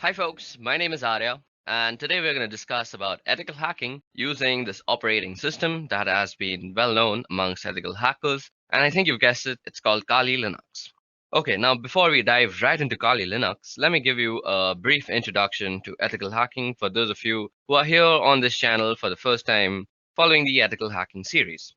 Hi folks, my name is Arya, and today we're going to discuss about ethical hacking using this operating system that has been well known amongst ethical hackers, and I think you've guessed it, it's called Kali Linux. Okay, now before we dive right into Kali Linux, let me give you a brief introduction to ethical hacking for those of you who are here on this channel for the first time following the ethical hacking series.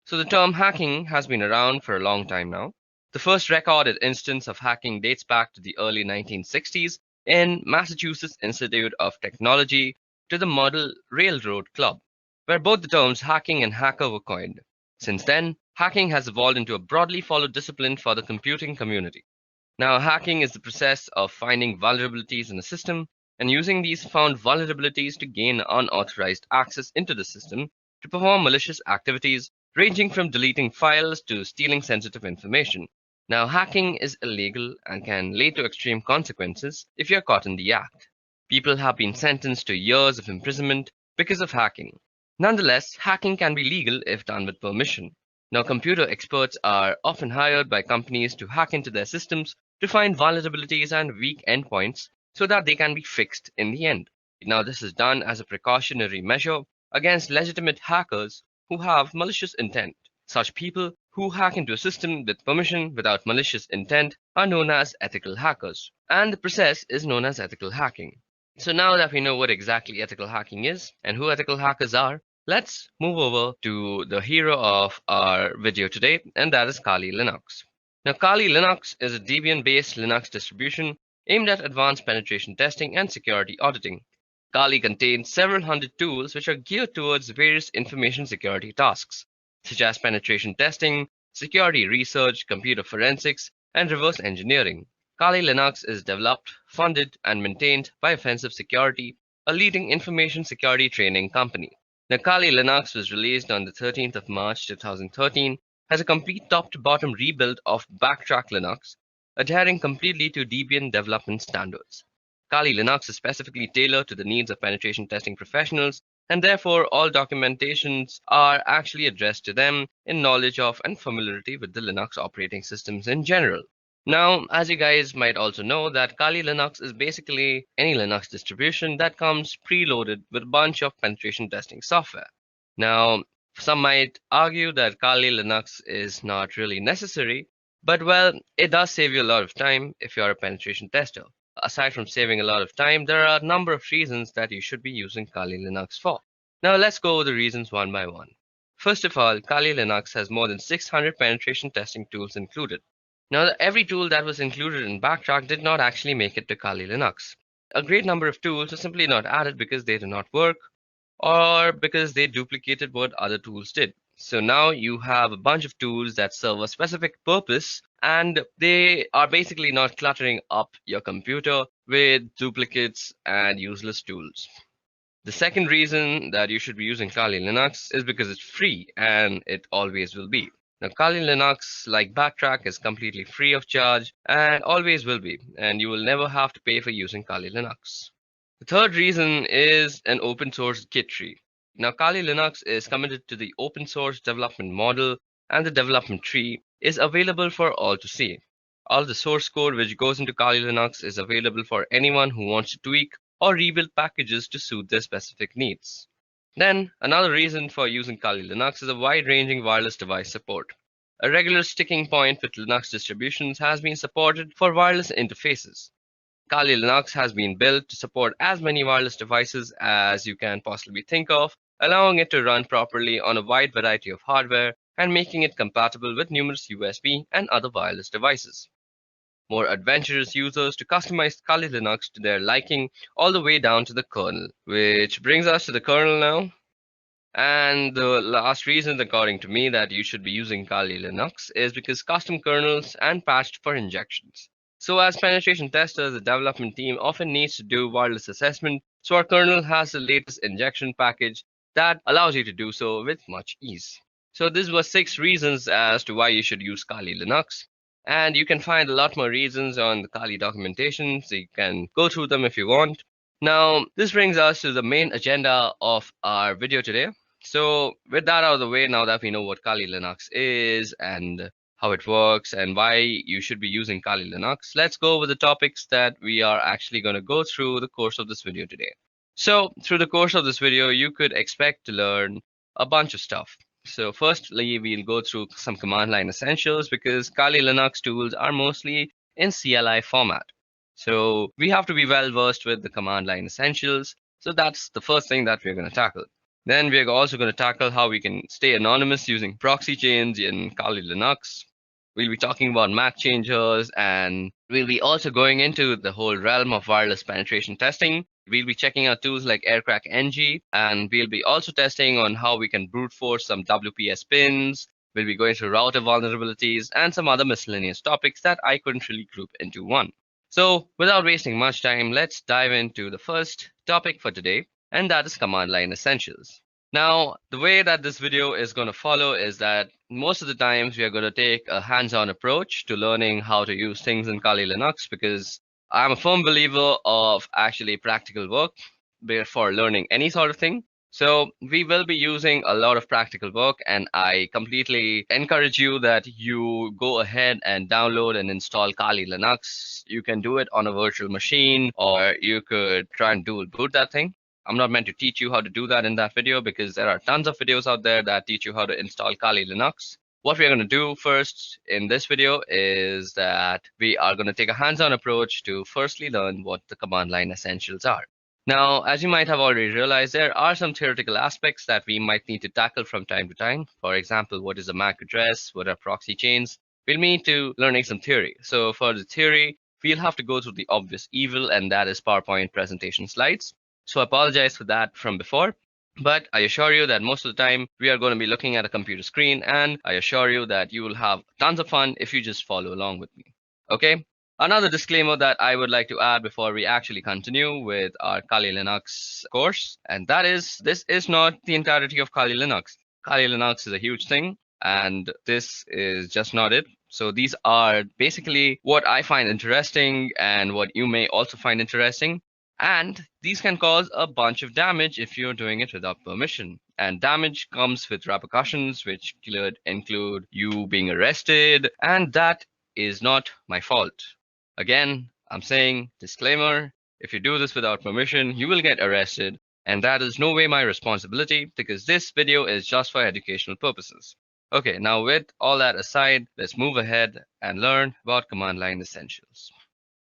So the term hacking has been around for a long time now. The first recorded instance of hacking dates back to the early 1960s in Massachusetts Institute of Technology to the Model Railroad Club, where both the terms hacking and hacker were coined. Since then, hacking has evolved into a broadly followed discipline for the computing community. Now, hacking is the process of finding vulnerabilities in a system and using these found vulnerabilities to gain unauthorized access into the system to perform malicious activities ranging from deleting files to stealing sensitive information. Now, hacking is illegal and can lead to extreme consequences if you're caught in the act. People have been sentenced to years of imprisonment because of hacking. Nonetheless, hacking can be legal if done with permission. Now, computer experts are often hired by companies to hack into their systems to find vulnerabilities and weak endpoints so that they can be fixed in the end. Now, this is done as a precautionary measure against legitimate hackers who have malicious intent. Such people who hack into a system with permission without malicious intent are known as ethical hackers, and the process is known as ethical hacking. So now that we know what exactly ethical hacking is and who ethical hackers are, let's move over to the hero of our video today, and that is Kali Linux. Now, Kali Linux is a Debian-based Linux distribution aimed at advanced penetration testing and security auditing. Kali contains several hundred tools which are geared towards various information security tasks, such as penetration testing, security research, computer forensics, and reverse engineering. Kali Linux is developed, funded, and maintained by Offensive Security, a leading information security training company. Now, Kali Linux was released on the 13th of March 2013 as a complete top-to-bottom rebuild of Backtrack Linux, adhering completely to Debian development standards. Kali Linux is specifically tailored to the needs of penetration testing professionals, and therefore all documentations are actually addressed to them in knowledge of and familiarity with the Linux operating systems in general. Now, as you guys might also know, that Kali Linux is basically any Linux distribution that comes preloaded with a bunch of penetration testing software. Now, some might argue that Kali Linux is not really necessary, but well, it does save you a lot of time if you're a penetration tester. Aside from saving a lot of time, there are a number of reasons that you should be using Kali Linux for. Now, let's go over the reasons one by one. First of all, Kali Linux has more than 600 penetration testing tools included. Now, every tool that was included in Backtrack did not actually make it to Kali Linux. A great number of tools are simply not added because they do not work or because they duplicated what other tools did. So now you have a bunch of tools that serve a specific purpose and they are basically not cluttering up your computer with duplicates and useless tools. The second reason that you should be using Kali Linux is because it's free and it always will be. Now, Kali Linux, like Backtrack, is completely free of charge and always will be, and you will never have to pay for using Kali Linux. The third reason is an open source Git tree. Now, Kali Linux is committed to the open source development model, and the development tree is available for all to see. All the source code which goes into Kali Linux is available for anyone who wants to tweak or rebuild packages to suit their specific needs. Then, another reason for using Kali Linux is a wide-ranging wireless device support. A regular sticking point with Linux distributions has been supported for wireless interfaces. Kali Linux has been built to support as many wireless devices as you can possibly think of, allowing it to run properly on a wide variety of hardware and making it compatible with numerous USB and other wireless devices. More adventurous users to customize Kali Linux to their liking all the way down to the kernel, which brings us to the kernel now. And the last reason, according to me, that you should be using Kali Linux is because custom kernels and patched for injections. So as penetration testers, the development team often needs to do wireless assessment, so our kernel has the latest injection package that allows you to do so with much ease. So this was 6 reasons as to why you should use Kali Linux. And you can find a lot more reasons on the Kali documentation, so you can go through them if you want. Now, this brings us to the main agenda of our video today. So with that out of the way, now that we know what Kali Linux is and how it works, and why you should be using Kali Linux, let's go over the topics that we are actually going to go through the course of this video today. So through the course of this video, you could expect to learn a bunch of stuff. So firstly, we'll go through some command line essentials because Kali Linux tools are mostly in CLI format. So we have to be well versed with the command line essentials. So that's the first thing that we're going to tackle. Then we're also going to tackle how we can stay anonymous using proxy chains in Kali Linux. We'll be talking about MAC changers, and we'll be also going into the whole realm of wireless penetration testing. We'll be checking out tools like Aircrack NG, and we'll be also testing on how we can brute force some WPS pins. We'll be going through router vulnerabilities and some other miscellaneous topics that I couldn't really group into one. So without wasting much time, let's dive into the first topic for today, and that is command line essentials. Now, the way that this video is going to follow is that most of the times we are going to take a hands-on approach to learning how to use things in Kali Linux, because I'm a firm believer of actually practical work before learning any sort of thing. So we will be using a lot of practical work, and I completely encourage you that you go ahead and download and install Kali Linux. You can do it on a virtual machine, or you could try and dual boot that thing. I'm not meant to teach you how to do that in that video because there are tons of videos out there that teach you how to install Kali Linux. What we're going to do first in this video is that we are going to take a hands-on approach to firstly learn what the command line essentials are. Now, as you might have already realized, there are some theoretical aspects that we might need to tackle from time to time. For example, what is a MAC address? What are proxy chains? We'll need to learning some theory. So for the theory, we'll have to go through the obvious evil, and that is PowerPoint presentation slides. So I apologize for that from before, but I assure you that most of the time we are going to be looking at a computer screen, and I assure you that you will have tons of fun if you just follow along with me. Okay. Another disclaimer that I would like to add before we actually continue with our Kali Linux course, and that is this is not the entirety of Kali Linux. Kali Linux is a huge thing, and this is just not it. So these are basically what I find interesting and what you may also find interesting. And these can cause a bunch of damage if you're doing it without permission. And damage comes with repercussions, which could include you being arrested, and that is not my fault. Again, I'm saying disclaimer, if you do this without permission, you will get arrested, and that is no way my responsibility because this video is just for educational purposes. Okay, now with all that aside, let's move ahead and learn about command line essentials.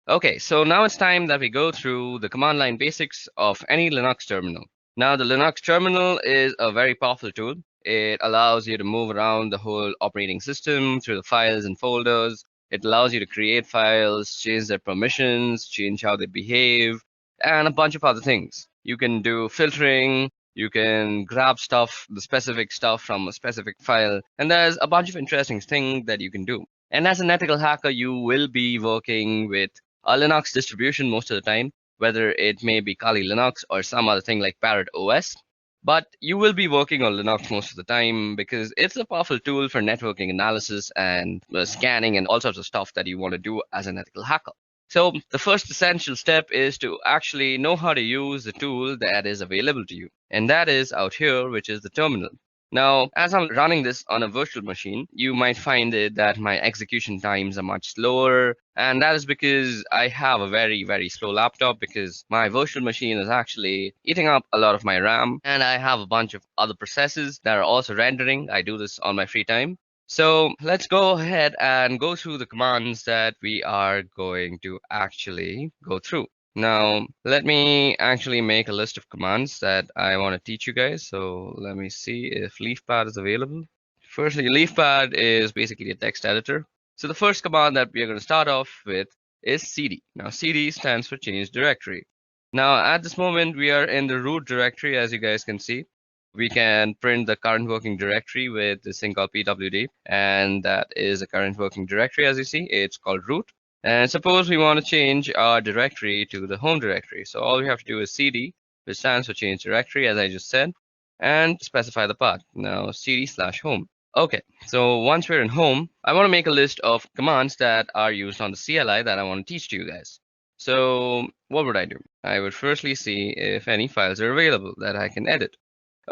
Okay, so now it's time that we go through the command line basics of any Linux terminal. Now, the Linux terminal is a very powerful tool. It allows you to move around the whole operating system through the files and folders. It allows you to create files, change their permissions, change how they behave, and a bunch of other things. You can do filtering, you can grab stuff, the specific stuff from a specific file, and there's a bunch of interesting things that you can do. And as an ethical hacker, you will be working with a Linux distribution most of the time, whether it may be Kali Linux or some other thing like Parrot OS. But you will be working on Linux most of the time because it's a powerful tool for networking analysis and scanning and all sorts of stuff that you want to do as an ethical hacker. So the first essential step is to actually know how to use the tool that is available to you. And that is out here, which is the terminal. Now, as I'm running this on a virtual machine, you might find it that my execution times are much slower. And that is because I have a very, very slow laptop because my virtual machine is actually eating up a lot of my RAM. And I have a bunch of other processes that are also rendering. I do this on my free time. So let's go ahead and go through the commands that we are going to actually go through. Now, let me actually make a list of commands that I want to teach you guys. So let me see if LeafPad is available. Firstly, LeafPad is basically a text editor. So the first command that we are going to start off with is cd. Now, cd stands for change directory. Now, at this moment, we are in the root directory, as you guys can see. We can print the current working directory with this thing called pwd, and that is a current working directory. As you see, it's called root. And suppose we want to change our directory to the home directory. So all we have to do is cd, which stands for change directory, as I just said, and specify the path. Now cd/home. Okay, so once we're in home, I want to make a list of commands that are used on the CLI that I want to teach to you guys. So what would I do? I would firstly see if any files are available that I can edit.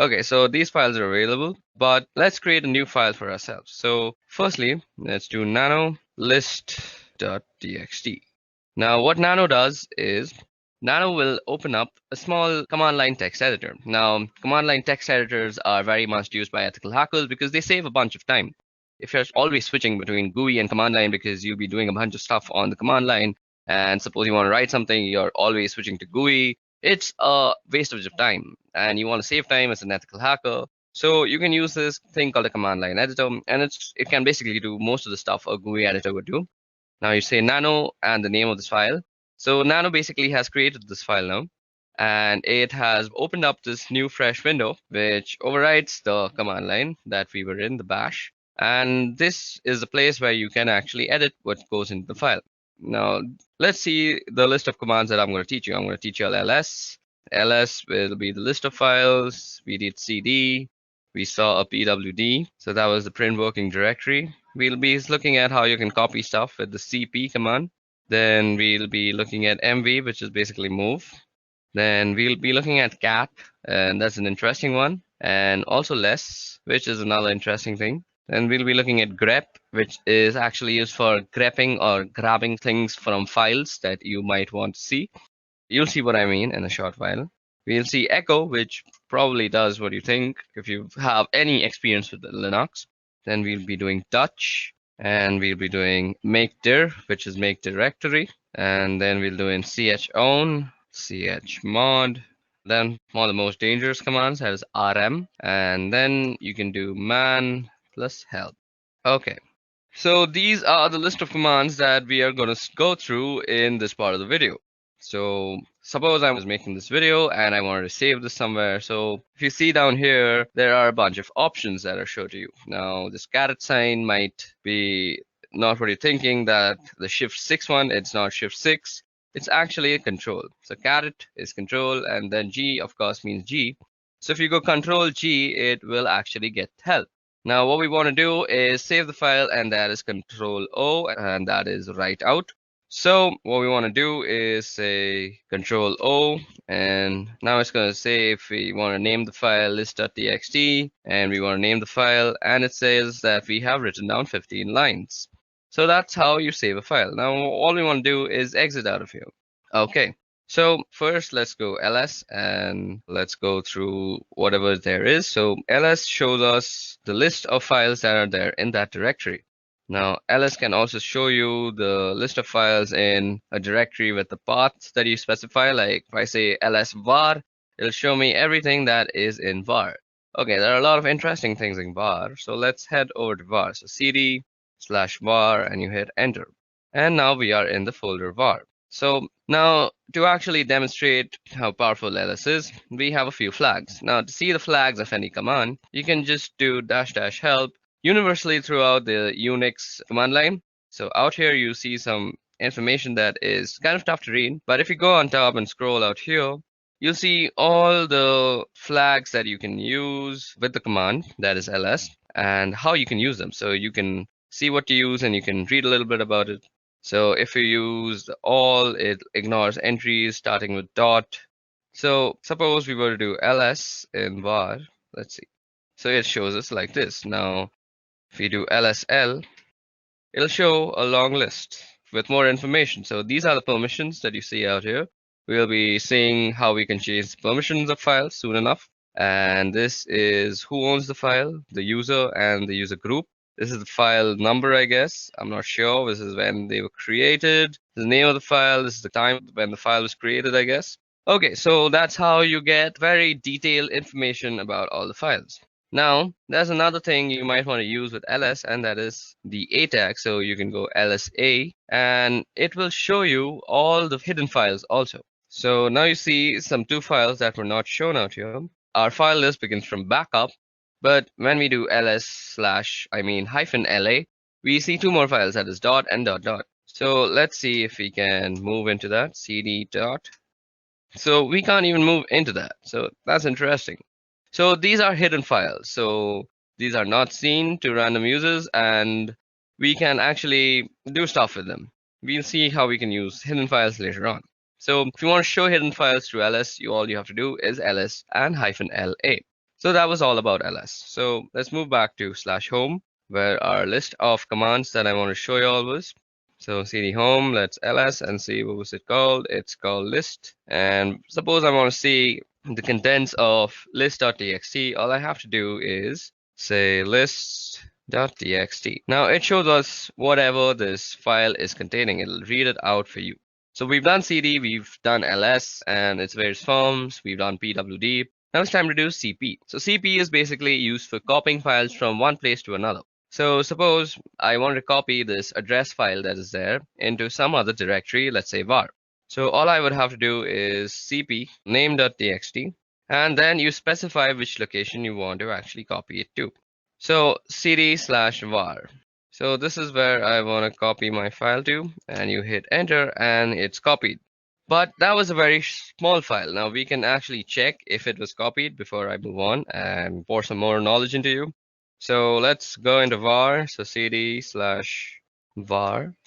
Okay, so these files are available, but let's create a new file for ourselves. So firstly, let's do nano list.txt. Now what nano does is nano will open up a small command line text editor. Now command line text editors are very much used by ethical hackers because they save a bunch of time. If you're always switching between GUI and command line because you'll be doing a bunch of stuff on the command line, and suppose you want to write something, you're always switching to GUI, it's a waste of time, and you want to save time as an ethical hacker. So you can use this thing called a command line editor, and it can basically do most of the stuff a GUI editor would do. Now you say nano and the name of this file. So nano basically has created this file now, and it has opened up this new fresh window which overrides the command line that we were in, the bash. And this is the place where you can actually edit what goes into the file. Now let's see the list of commands that I'm going to teach you. I'm going to teach you ls. ls will be the list of files. We did cd. We saw a pwd. So that was the print working directory. We'll be looking at how you can copy stuff with the cp command. Then we'll be looking at mv, which is basically move. Then we'll be looking at cat, and that's an interesting one. And also less, which is another interesting thing. Then we'll be looking at grep, which is actually used for grepping or grabbing things from files that you might want to see. You'll see what I mean in a short while. We'll see echo, which probably does what you think if you have any experience with Linux. Then we'll be doing touch, and we'll be doing make dir, which is make directory. And then we'll do in chown, chmod. Then one of the most dangerous commands has rm, and then you can do man plus help. Okay, so these are the list of commands that we are going to go through in this part of the video. So suppose I was making this video and I wanted to save this somewhere. So if you see down here, there are a bunch of options that are shown to you. Now this caret sign might be not what you're thinking, that the shift 6 one, it's not shift 6. It's actually a control. So caret is control, and then G of course means G. So if you go control G, it will actually get help. Now what we want to do is save the file, and that is control O, and that is write out. So what we want to do is say control O, and now it's going to say if we want to name the file list.txt, and we want to name the file, and it says that we have written down 15 lines. So that's how you save a file. Now all we want to do is exit out of here. Okay, so first let's go ls, and let's go through whatever there is. So ls shows us the list of files that are there in that directory. Now ls can also show you the list of files in a directory with the path that you specify. Like if I say ls var, it'll show me everything that is in var. Okay, there are a lot of interesting things in var, so let's head over to var. So cd/var, and you hit enter, and now we are in the folder var. So now to actually demonstrate how powerful ls is, we have a few flags. Now to see the flags of any command, you can just do --help universally throughout the Unix command line. So out here you see some information that is kind of tough to read, but if you go on top and scroll out here, you'll see all the flags that you can use with the command, that is ls, and how you can use them. So you can see what to use, and you can read a little bit about it. So if you use all, it ignores entries starting with dot. So suppose we were to do ls in var, let's see. So it shows us like this. Now if we do lsl, it'll show a long list with more information. So these are the permissions that you see out here. We'll be seeing how we can change the permissions of files soon enough. And this is who owns the file, the user and the user group. This is the file number, I guess. I'm not sure. This is when they were created. The name of the file. This is the time when the file was created, I guess. Okay, so that's how you get very detailed information about all the files. Now, there's another thing you might want to use with ls, and that is the a tag. So you can go lsa, and it will show you all the hidden files also. So now you see some 2 files that were not shown out here. Our file list begins from backup, but when we do -la, we see 2 more files, that is dot and dot dot. So let's see if we can move into that, cd dot. So we can't even move into that. So that's interesting. So these are hidden files. So these are not seen to random users, and we can actually do stuff with them. We'll see how we can use hidden files later on. So if you want to show hidden files through ls, all you have to do is ls and -la. So that was all about ls. So let's move back to /home, where our list of commands that I want to show you all was. So cd home, let's ls and see what was it called. It's called list. And suppose I want to see the contents of list.txt. All I have to do is say list.txt. Now it shows us whatever this file is containing. It'll read it out for you. So we've done cd, we've done ls and its various forms, we've done pwd. Now it's time to do cp. So cp is basically used for copying files from one place to another. So suppose I want to copy this address file that is there into some other directory, let's say var. So all I would have to do is cp name.txt, and then you specify which location you want to actually copy it to. So cd/var. So this is where I want to copy my file to, and you hit enter and it's copied. But that was a very small file. Now we can actually check if it was copied before I move on and pour some more knowledge into you. So let's go into var. So cd/var,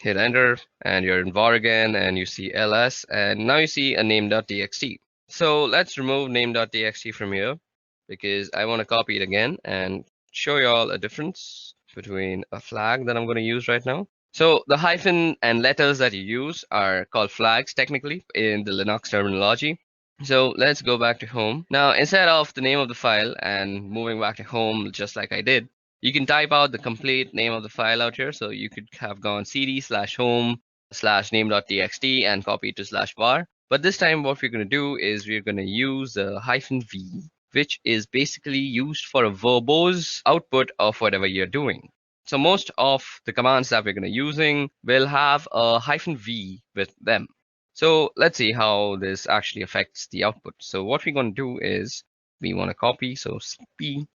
hit enter, and you're in var again, and you see ls, and now you see a name.txt. So let's remove name.txt from here because I want to copy it again and show you all a difference between a flag that I'm going to use right now. So the hyphen and letters that you use are called flags technically in the Linux terminology. So let's go back to home. Now, instead of the name of the file and moving back to home just like I did, you can type out the complete name of the file out here. So you could have gone cd/home/name.txt and copy it to /var. But this time what we're going to do is we're going to use the -v, which is basically used for a verbose output of whatever you're doing. So most of the commands that we're going to using will have a -v with them. So let's see how this actually affects the output. So what we're going to do is we want to copy, so cp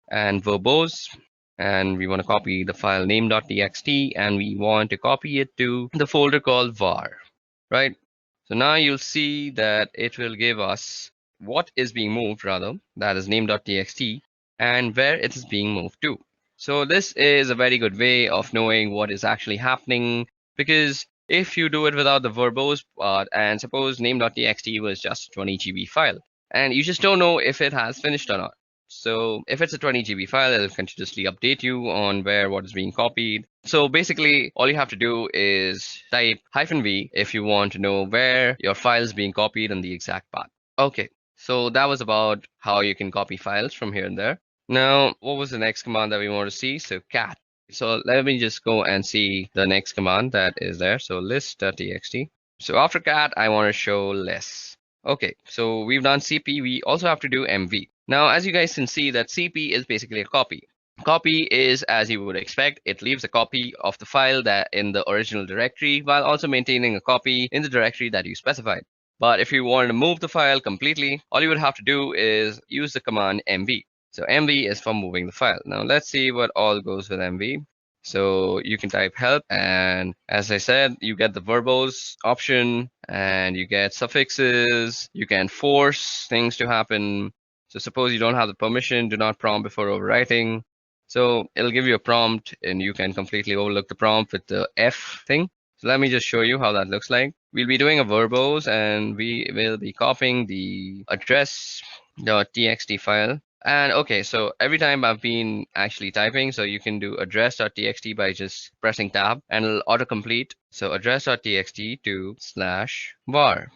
and verbose, and we want to copy the file name.txt, and we want to copy it to the folder called var, right? So now you'll see that it will give us what is being moved, rather, that is name.txt, and where it is being moved to. So this is a very good way of knowing what is actually happening, because if you do it without the verbose part, and suppose name.txt was just a 20 GB file, and you just don't know if it has finished or not. So if it's a 20 GB file, it'll continuously update you on where what is being copied. So basically, all you have to do is type -v if you want to know where your file is being copied and the exact path. Okay, so that was about how you can copy files from here and there. Now, what was the next command that we want to see? So cat. So let me just go and see the next command that is there. So list.txt. So after cat, I want to show less. Okay, so we've done cp. We also have to do mv. Now, as you guys can see, that cp is basically a copy. Copy is, as you would expect, it leaves a copy of the file that in the original directory while also maintaining a copy in the directory that you specified. But if you wanted to move the file completely, all you would have to do is use the command mv. So mv is for moving the file. Now let's see what all goes with mv. So you can type help, and as I said, you get the verbose option and you get suffixes. You can force things to happen. So suppose you don't have the permission, do not prompt before overwriting. So it'll give you a prompt and you can completely overlook the prompt with the F thing. So let me just show you how that looks like. We'll be doing a verbose and we will be copying the address.txt file. And okay, so every time I've been actually typing, so you can do address.txt by just pressing tab and it'll autocomplete. So address.txt to /var.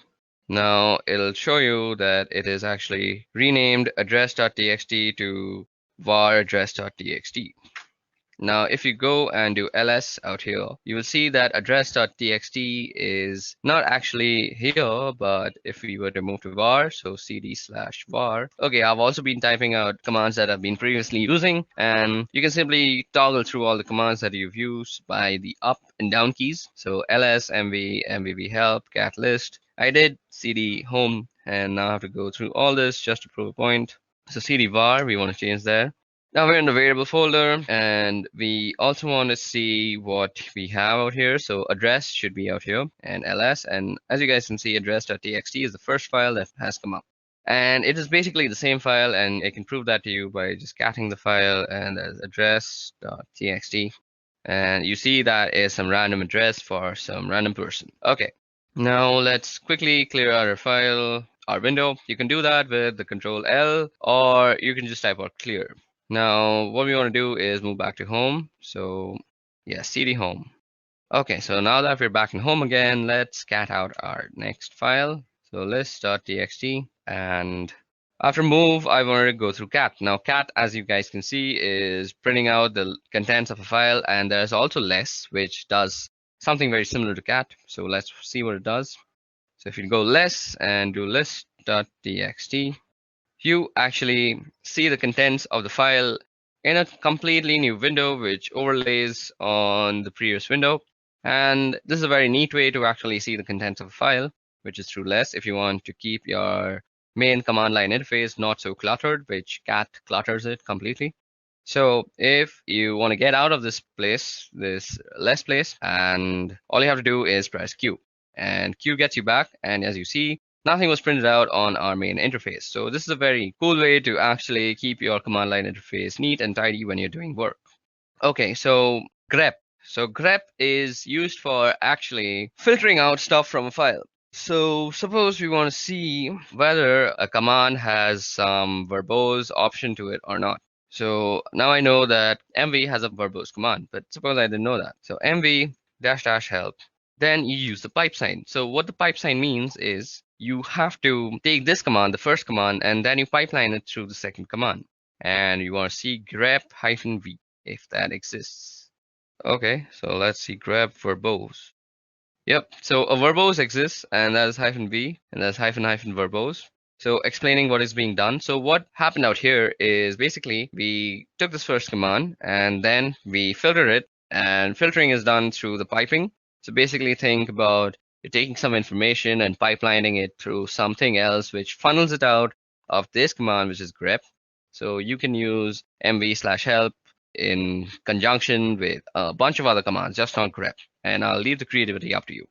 Now it'll show you that it is actually renamed address.txt to var address.txt. Now, if you go and do ls out here, you will see that address.txt is not actually here, but if we were to move to var, so cd/var. Okay, I've also been typing out commands that I've been previously using, and you can simply toggle through all the commands that you've used by the up and down keys. So ls, mv, mvv help, cat list. I did cd home, and now I have to go through all this just to prove a point. So cd var, we want to change there. Now we're in the variable folder, and we also want to see what we have out here. So address should be out here, and ls. And as you guys can see, address.txt is the first file that has come up. And it is basically the same file, and I can prove that to you by just catting the file, and there's address.txt. And you see that is some random address for some random person. Okay, now let's quickly clear out our file. our window. You can do that with the control L, or you can just type out clear. Now, what we want to do is move back to home. So yeah, cd home. Okay, so now that we're back in home again, let's cat out our next file. So list.txt, and after move, I wanted to go through cat. Now cat, as you guys can see, is printing out the contents of a file, and there's also less, which does something very similar to cat. So let's see what it does. So if you go less and do list.txt, you actually see the contents of the file in a completely new window, which overlays on the previous window. And this is a very neat way to actually see the contents of a file, which is through less if you want to keep your main command line interface not so cluttered, which cat clutters it completely. So if you want to get out of this place, this less place, and all you have to do is press Q, and Q gets you back. And as you see, nothing was printed out on our main interface. So this is a very cool way to actually keep your command line interface neat and tidy when you're doing work. Okay, so grep. So grep is used for actually filtering out stuff from a file. So suppose we want to see whether a command has some verbose option to it or not. So now I know that mv has a verbose command, but suppose I didn't know that. So mv dash dash help, then you use the pipe sign. So what the pipe sign means is you have to take this command, the first command, and then you pipeline it through the second command. And you want to see grep-v if that exists. Okay, so let's see grep verbose. Yep, so a verbose exists, and that is -v, and that's -- verbose. So explaining what is being done. So what happened out here is basically we took this first command and then we filtered it, and filtering is done through the piping. So basically think about you're taking some information and pipelining it through something else, which funnels it out of this command, which is grep. So you can use mv/help in conjunction with a bunch of other commands, just not grep. And I'll leave the creativity up to you.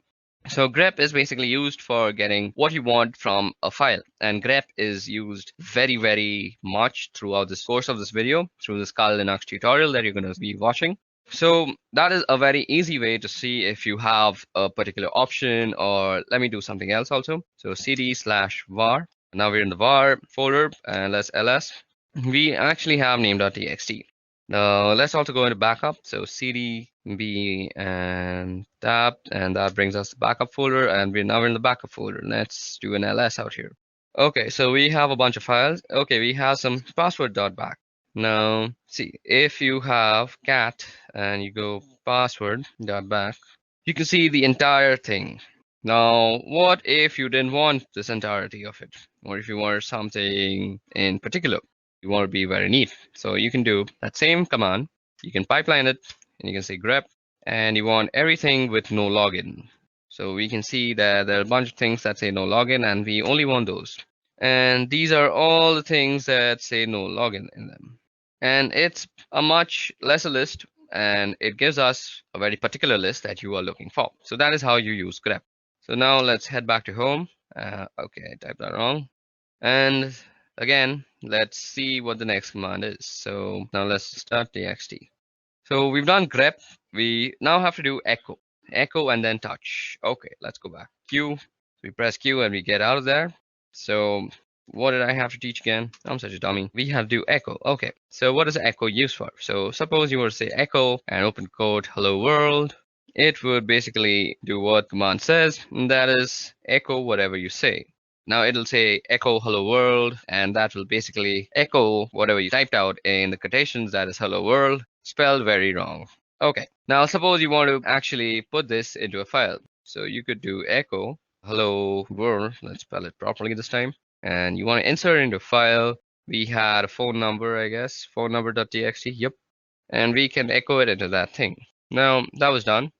So grep is basically used for getting what you want from a file, and grep is used very, very much throughout this course of this video, through this Kali Linux tutorial that you're going to be watching. So that is a very easy way to see if you have a particular option, or let me do something else also. So cd/var. Now we're in the var folder, and let's ls. We actually have name.txt. Now let's also go into backup. So cd b and tab, and that brings us the backup folder, and we're now in the backup folder. Let's do an ls out here. Okay, so we have a bunch of files. Okay, we have some password.back. Now see, if you have cat and you go password.back, you can see the entire thing. Now, what if you didn't want this entirety of it, or if you wanted something in particular? You want to be very neat. So you can do that same command. You can pipeline it, and you can say grep, and you want everything with no login. So we can see that there are a bunch of things that say no login, and we only want those. And these are all the things that say no login in them. And it's a much lesser list, and it gives us a very particular list that you are looking for. So that is how you use grep. So now let's head back to home. Okay, I typed that wrong. And again, let's see what the next command is. So now let's start txt. So we've done grep. We now have to do echo. Echo and then touch. Okay, let's go back. Q. We press Q and we get out of there. So what did I have to teach again? I'm such a dummy. We have to do echo. Okay, so what is echo used for? So suppose you were to say echo and open quote hello world. It would basically do what command says, and that is echo whatever you say. Now it'll say echo hello world, and that will basically echo whatever you typed out in the quotations, that is hello world, spelled very wrong. Okay, now suppose you want to actually put this into a file. So you could do echo hello world, let's spell it properly this time, and you want to insert it into a file. We had a phone number, I guess, phone number.txt, yep, and we can echo it into that thing. Now that was done.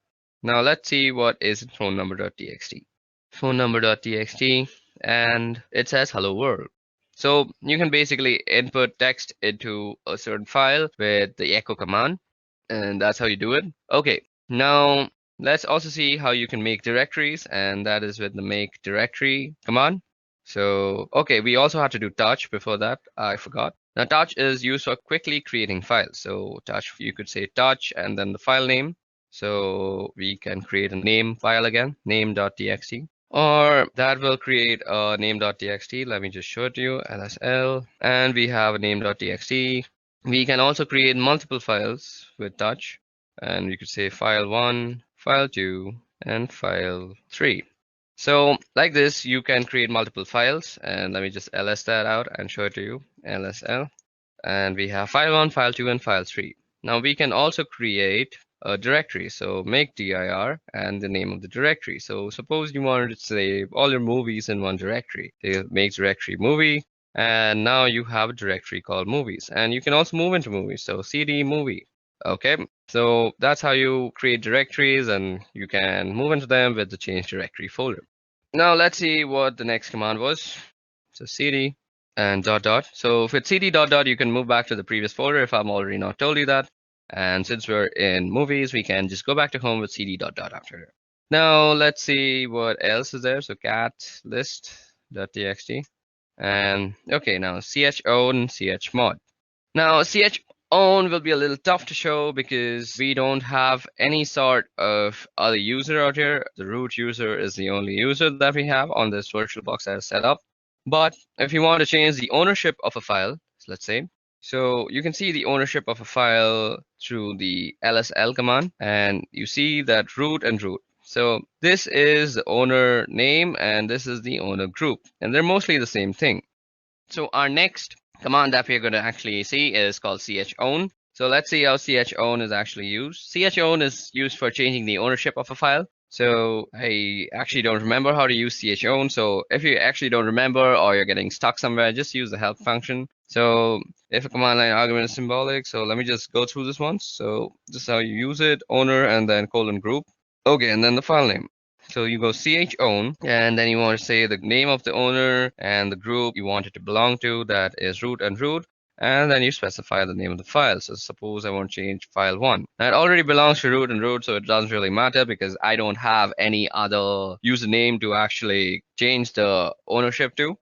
Now let's see what is phone number.txt. Phone number.txt, and it says hello world. So you can basically input text into a certain file with the echo command, and that's how you do it. Okay, now let's also see how you can make directories, and that is with the make directory command. So okay, we also have to do touch before that, I forgot. Now touch is used for quickly creating files. So touch, you could say touch and then the file name. So we can create a name file again, name.txt. or that will create a name.txt. Let me just show it to you, lsl, and we have a name.txt. We can also create multiple files with touch, and we could say file1, file2, and file3. So like this, you can create multiple files, and let me just ls that out and show it to you, lsl. And we have file1, file2, and file3. Now we can also create a directory. So make dir and the name of the directory. So suppose you wanted to save all your movies in one directory. So make directory movie, and now you have a directory called movies. And you can also move into movies. So cd movie. Okay, so that's how you create directories, and you can move into them with the change directory folder. Now let's see what the next command was. So cd and dot dot. So with cd dot dot, you can move back to the previous folder if I'm already not told you that. And since we're in movies, we can just go back to home with cd dot dot after. Now let's see what else is there. So cat list dot txt. And okay, now chown chmod. Now chown will be a little tough to show because we don't have any sort of other user out here. The root user is the only user that we have on this VirtualBox that is set up. But if you want to change the ownership of a file, let's say, so you can see the ownership of a file through the lsl command, and you see that root and root. So this is the owner name and this is the owner group, and they're mostly the same thing. So our next command that we're going to actually see is called chown. So let's see how chown is actually used. Chown is used for changing the ownership of a file. So I actually don't remember how to use chown. So if you actually don't remember or you're getting stuck somewhere, just use the help function. So if a command line argument is symbolic, so let me just go through this once. So this is how you use it, owner and then colon group. Okay, and then the file name. So you go chown, and then you want to say the name of the owner and the group you want it to belong to, that is root and root. And then you specify the name of the file. So suppose I want to change file1. Now it already belongs to root and root, so it doesn't really matter because I don't have any other username to actually change the ownership to.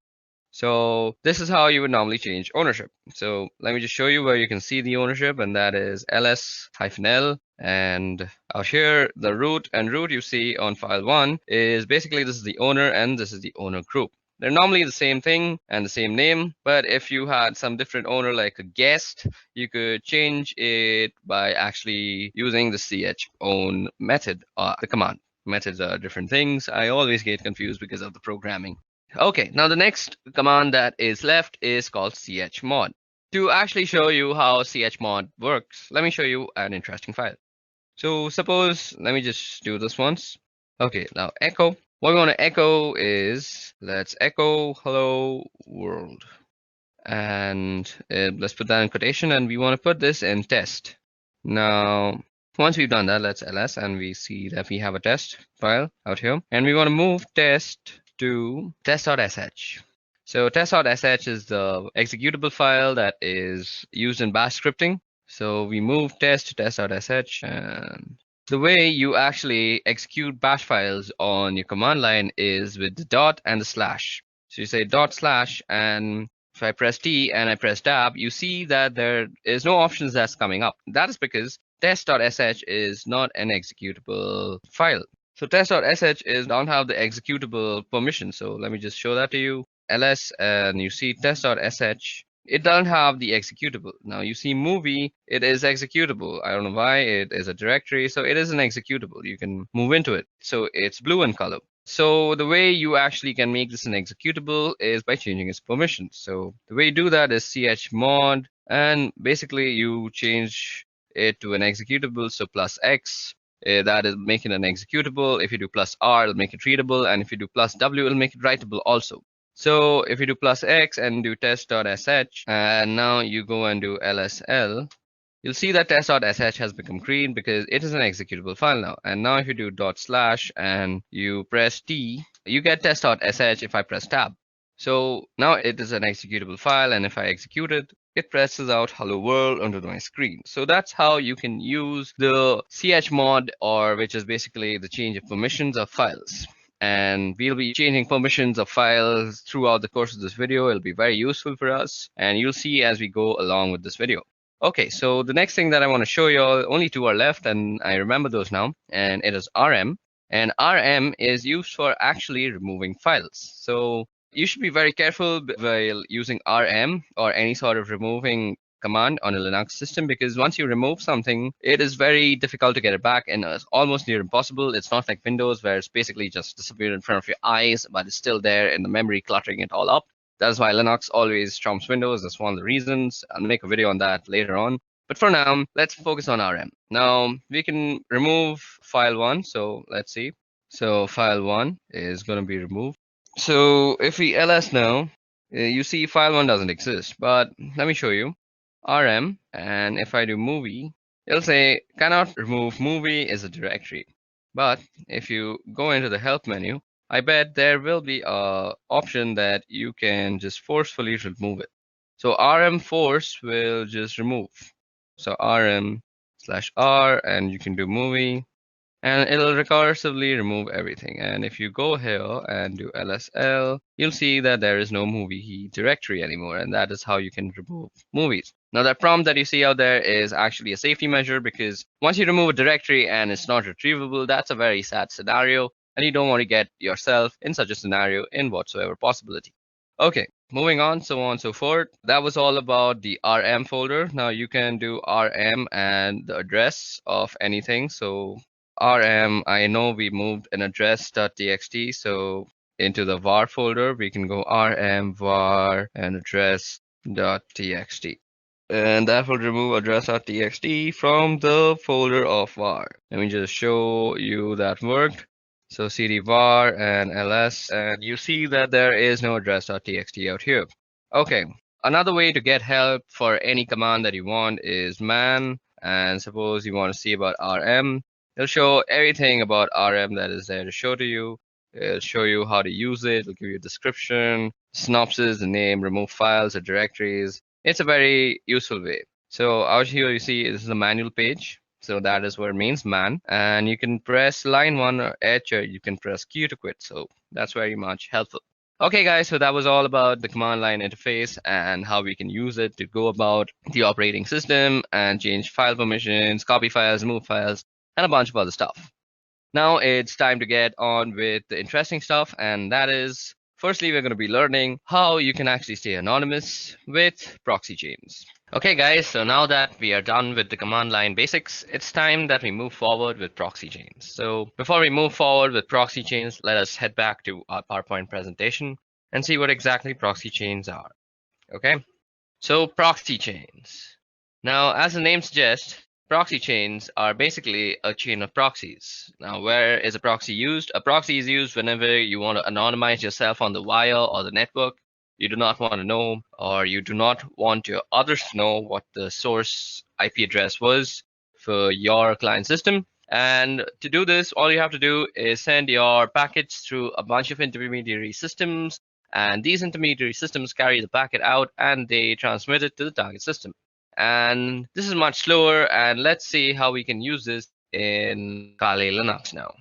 So this is how you would normally change ownership. So let me just show you where you can see the ownership, and that is ls-l. And out here, the root and root you see on file1 is basically this is the owner and this is the owner group. They're normally the same thing and the same name, but if you had some different owner like a guest, you could change it by actually using the chown method, the command. Methods are different things. I always get confused because of the programming. Okay, now the next command that is left is called chmod. To actually show you how chmod works, let me show you an interesting file. So suppose, let me just do this once. Okay, now echo. What we want to echo is, let's echo hello world. And let's put that in quotation, and we want to put this in test. Now, once we've done that, let's ls, and we see that we have a test file out here. And we want to move test to test.sh. So test.sh is the executable file that is used in bash scripting. So we move test to test.sh, and the way you actually execute bash files on your command line is with the dot and the slash. So you say dot slash, and if I press T and I press tab, you see that there is no options that's coming up. That is because test.sh is not an executable file. So test.sh don't have the executable permission. So let me just show that to you. ls, and you see test.sh. It doesn't have the executable. Now you see movie, it is executable. I don't know why, it is a directory, so it is an executable. You can move into it. So it's blue in color. So the way you actually can make this an executable is by changing its permissions. So the way you do that is chmod, and basically you change it to an executable. So plus X, that is making an executable. If you do plus R, it'll make it readable. And if you do plus W, it'll make it writable also. So if you do plus X and do test.sh, and now you go and do lsl, you'll see that test.sh has become green because it is an executable file now. And now if you do dot slash and you press T, you get test.sh if I press tab. So now it is an executable file, and if I execute it, it presses out hello world onto my screen. So that's how you can use the chmod, or which is basically the change of permissions of files. And we'll be changing permissions of files throughout the course of this video. It'll be very useful for us, and you'll see as we go along with this video. Okay, so the next thing that I want to show you all, only two are left, and I remember those now, and it is rm. And RM is used for actually removing files. So you should be very careful while using RM or any sort of removing command on a Linux system, because once you remove something, it is very difficult to get it back and it's almost near impossible. It's not like Windows where it's basically just disappeared in front of your eyes, but it's still there in the memory, cluttering it all up. That's why Linux always trumps Windows. That's one of the reasons. I'll make a video on that later on. But for now, let's focus on RM. Now we can remove file one. So let's see. So file one is going to be removed. So if we ls now, you see file one doesn't exist. But let me show you. RM, and if I do movie, it'll say cannot remove movie is a directory. But if you go into the help menu, I bet there will be a option that you can just forcefully remove it. So RM force will just remove. So RM/R, and you can do movie, and it'll recursively remove everything. And if you go here and do LSL, you'll see that there is no movie directory anymore, and that is how you can remove movies. Now that prompt that you see out there is actually a safety measure, because once you remove a directory and it's not retrievable, that's a very sad scenario, and you don't want to get yourself in such a scenario in whatsoever possibility. Okay, moving on, so on and so forth. That was all about the RM folder. Now you can do RM and the address of anything. So RM, I know we moved an address.txt, so into the var folder, we can go rm var and address.txt. And that will remove address.txt from the folder of var. Let me just show you that worked. So cd var and ls, and you see that there is no address.txt out here. Okay, another way to get help for any command that you want is man, and suppose you want to see about rm. It'll show everything about RM that is there to show to you. It'll show you how to use it. It'll give you a description, synopsis, the name, remove files or directories. It's a very useful way. So out here you see this is a manual page. So that is what it means, man. And you can press line 1 or H, or you can press Q to quit. So that's very much helpful. Okay, guys, so that was all about the command line interface and how we can use it to go about the operating system and change file permissions, copy files, move files, and a bunch of other stuff. Now it's time to get on with the interesting stuff, and that is, firstly, we're going to be learning how you can actually stay anonymous with proxy chains. Okay, guys, so now that we are done with the command line basics, it's time that we move forward with proxy chains. So before we move forward with proxy chains, let us head back to our PowerPoint presentation and see what exactly proxy chains are. Okay, so proxy chains. Now, as the name suggests, proxy chains are basically a chain of proxies. Now, where is a proxy used? A proxy is used whenever you want to anonymize yourself on the wire or the network. You do not want to know, or you do not want your others to know what the source IP address was for your client system. And to do this, all you have to do is send your packets through a bunch of intermediary systems, and these intermediary systems carry the packet out and they transmit it to the target system. And this is much slower, and let's see how we can use this in Kali Linux now.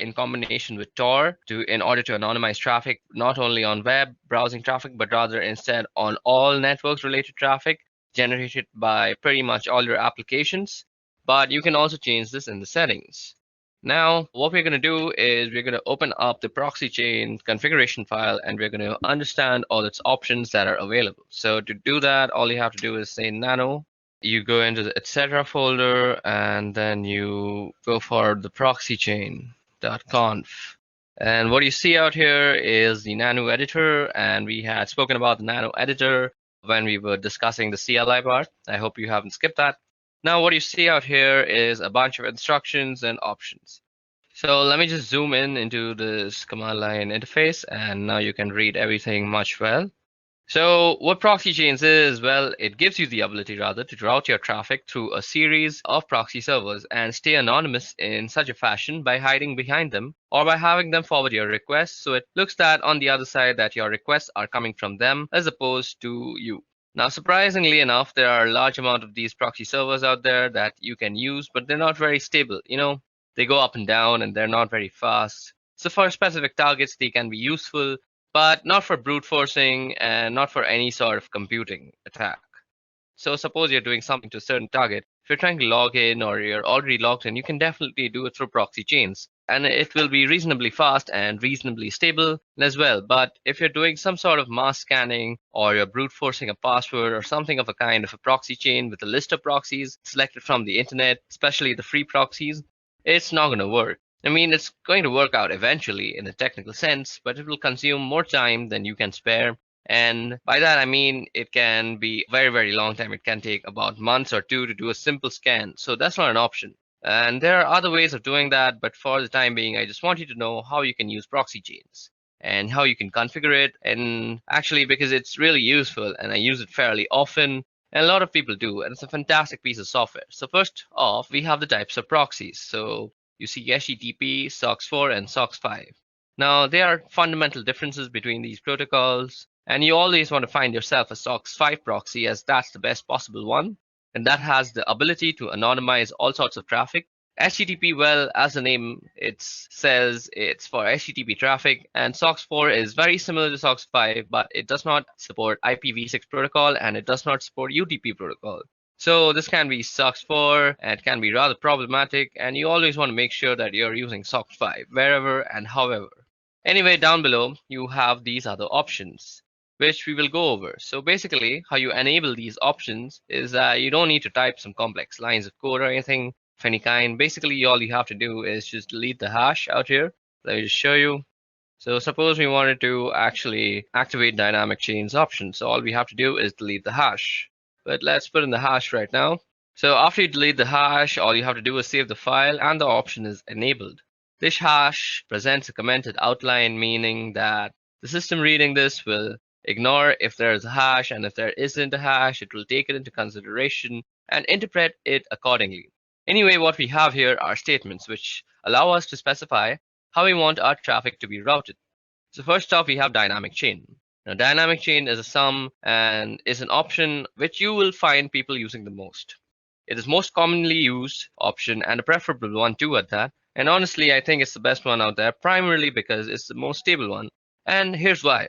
In combination with Tor in order to anonymize traffic, not only on web browsing traffic, but rather instead on all networks related traffic generated by pretty much all your applications. But you can also change this in the settings. Now, what we're going to do is we're going to open up the proxy chain configuration file, and we're going to understand all its options that are available. So to do that, all you have to do is say nano. You go into the etc folder, and then you go for the proxy chain.conf. And what you see out here is the nano editor, and we had spoken about the nano editor when we were discussing the CLI part. I hope you haven't skipped that. Now what you see out here is a bunch of instructions and options. So let me just zoom in into this command line interface, and now you can read everything much well. So what proxy chains is, well, it gives you the ability rather to route your traffic through a series of proxy servers and stay anonymous in such a fashion by hiding behind them or by having them forward your requests, so it looks that on the other side that your requests are coming from them as opposed to you. Now, surprisingly enough, there are a large amount of these proxy servers out there that you can use, but they're not very stable. They go up and down and they're not very fast. So for specific targets, they can be useful, but not for brute forcing and not for any sort of computing attack. So suppose you're doing something to a certain target. If you're trying to log in or you're already logged in, you can definitely do it through proxy chains. and it will be reasonably fast and reasonably stable as well. But if you're doing some sort of mass scanning or you're brute forcing a password or something of a kind of a proxy chain with a list of proxies selected from the internet, especially the free proxies, it's not going to work. I mean, it's going to work out eventually in a technical sense, but it will consume more time than you can spare. And by that, I mean it can be a very, very long time. It can take about months or two to do a simple scan. So that's not an option. And there are other ways of doing that, but for the time being, I just want you to know how you can use proxy chains and how you can configure it. And actually, because it's really useful and I use it fairly often, and a lot of people do, and it's a fantastic piece of software. So first off, we have the types of proxies. So you see HTTP, SOCKS4, and SOCKS5. Now, there are fundamental differences between these protocols, and you always want to find yourself a SOCKS5 proxy as that's the best possible one, and that has the ability to anonymize all sorts of traffic. HTTP, well, as the name it says, it's for HTTP traffic, and SOCKS4 is very similar to SOCKS5, but it does not support IPv6 protocol and it does not support UDP protocol. So this can be SOCKS4 and it can be rather problematic, and you always want to make sure that you're using SOCKS5 wherever and however. Anyway, down below, you have these other options, which we will go over. So basically, how you enable these options is that you don't need to type some complex lines of code or anything of any kind. Basically, all you have to do is just delete the hash out here. Let me just show you. So suppose we wanted to actually activate dynamic chains option. So all we have to do is delete the hash. But let's put in the hash right now. So after you delete the hash, all you have to do is save the file and the option is enabled. This hash presents a commented outline, meaning that the system reading this will ignore if there is a hash, and if there isn't a hash, it will take it into consideration and interpret it accordingly. Anyway, what we have here are statements which allow us to specify how we want our traffic to be routed. So first off, we have dynamic chain. Now, dynamic chain is a sum and is an option which you will find people using the most. It is most commonly used option and a preferable one too at that. And honestly, I think it's the best one out there, primarily because it's the most stable one. And here's why.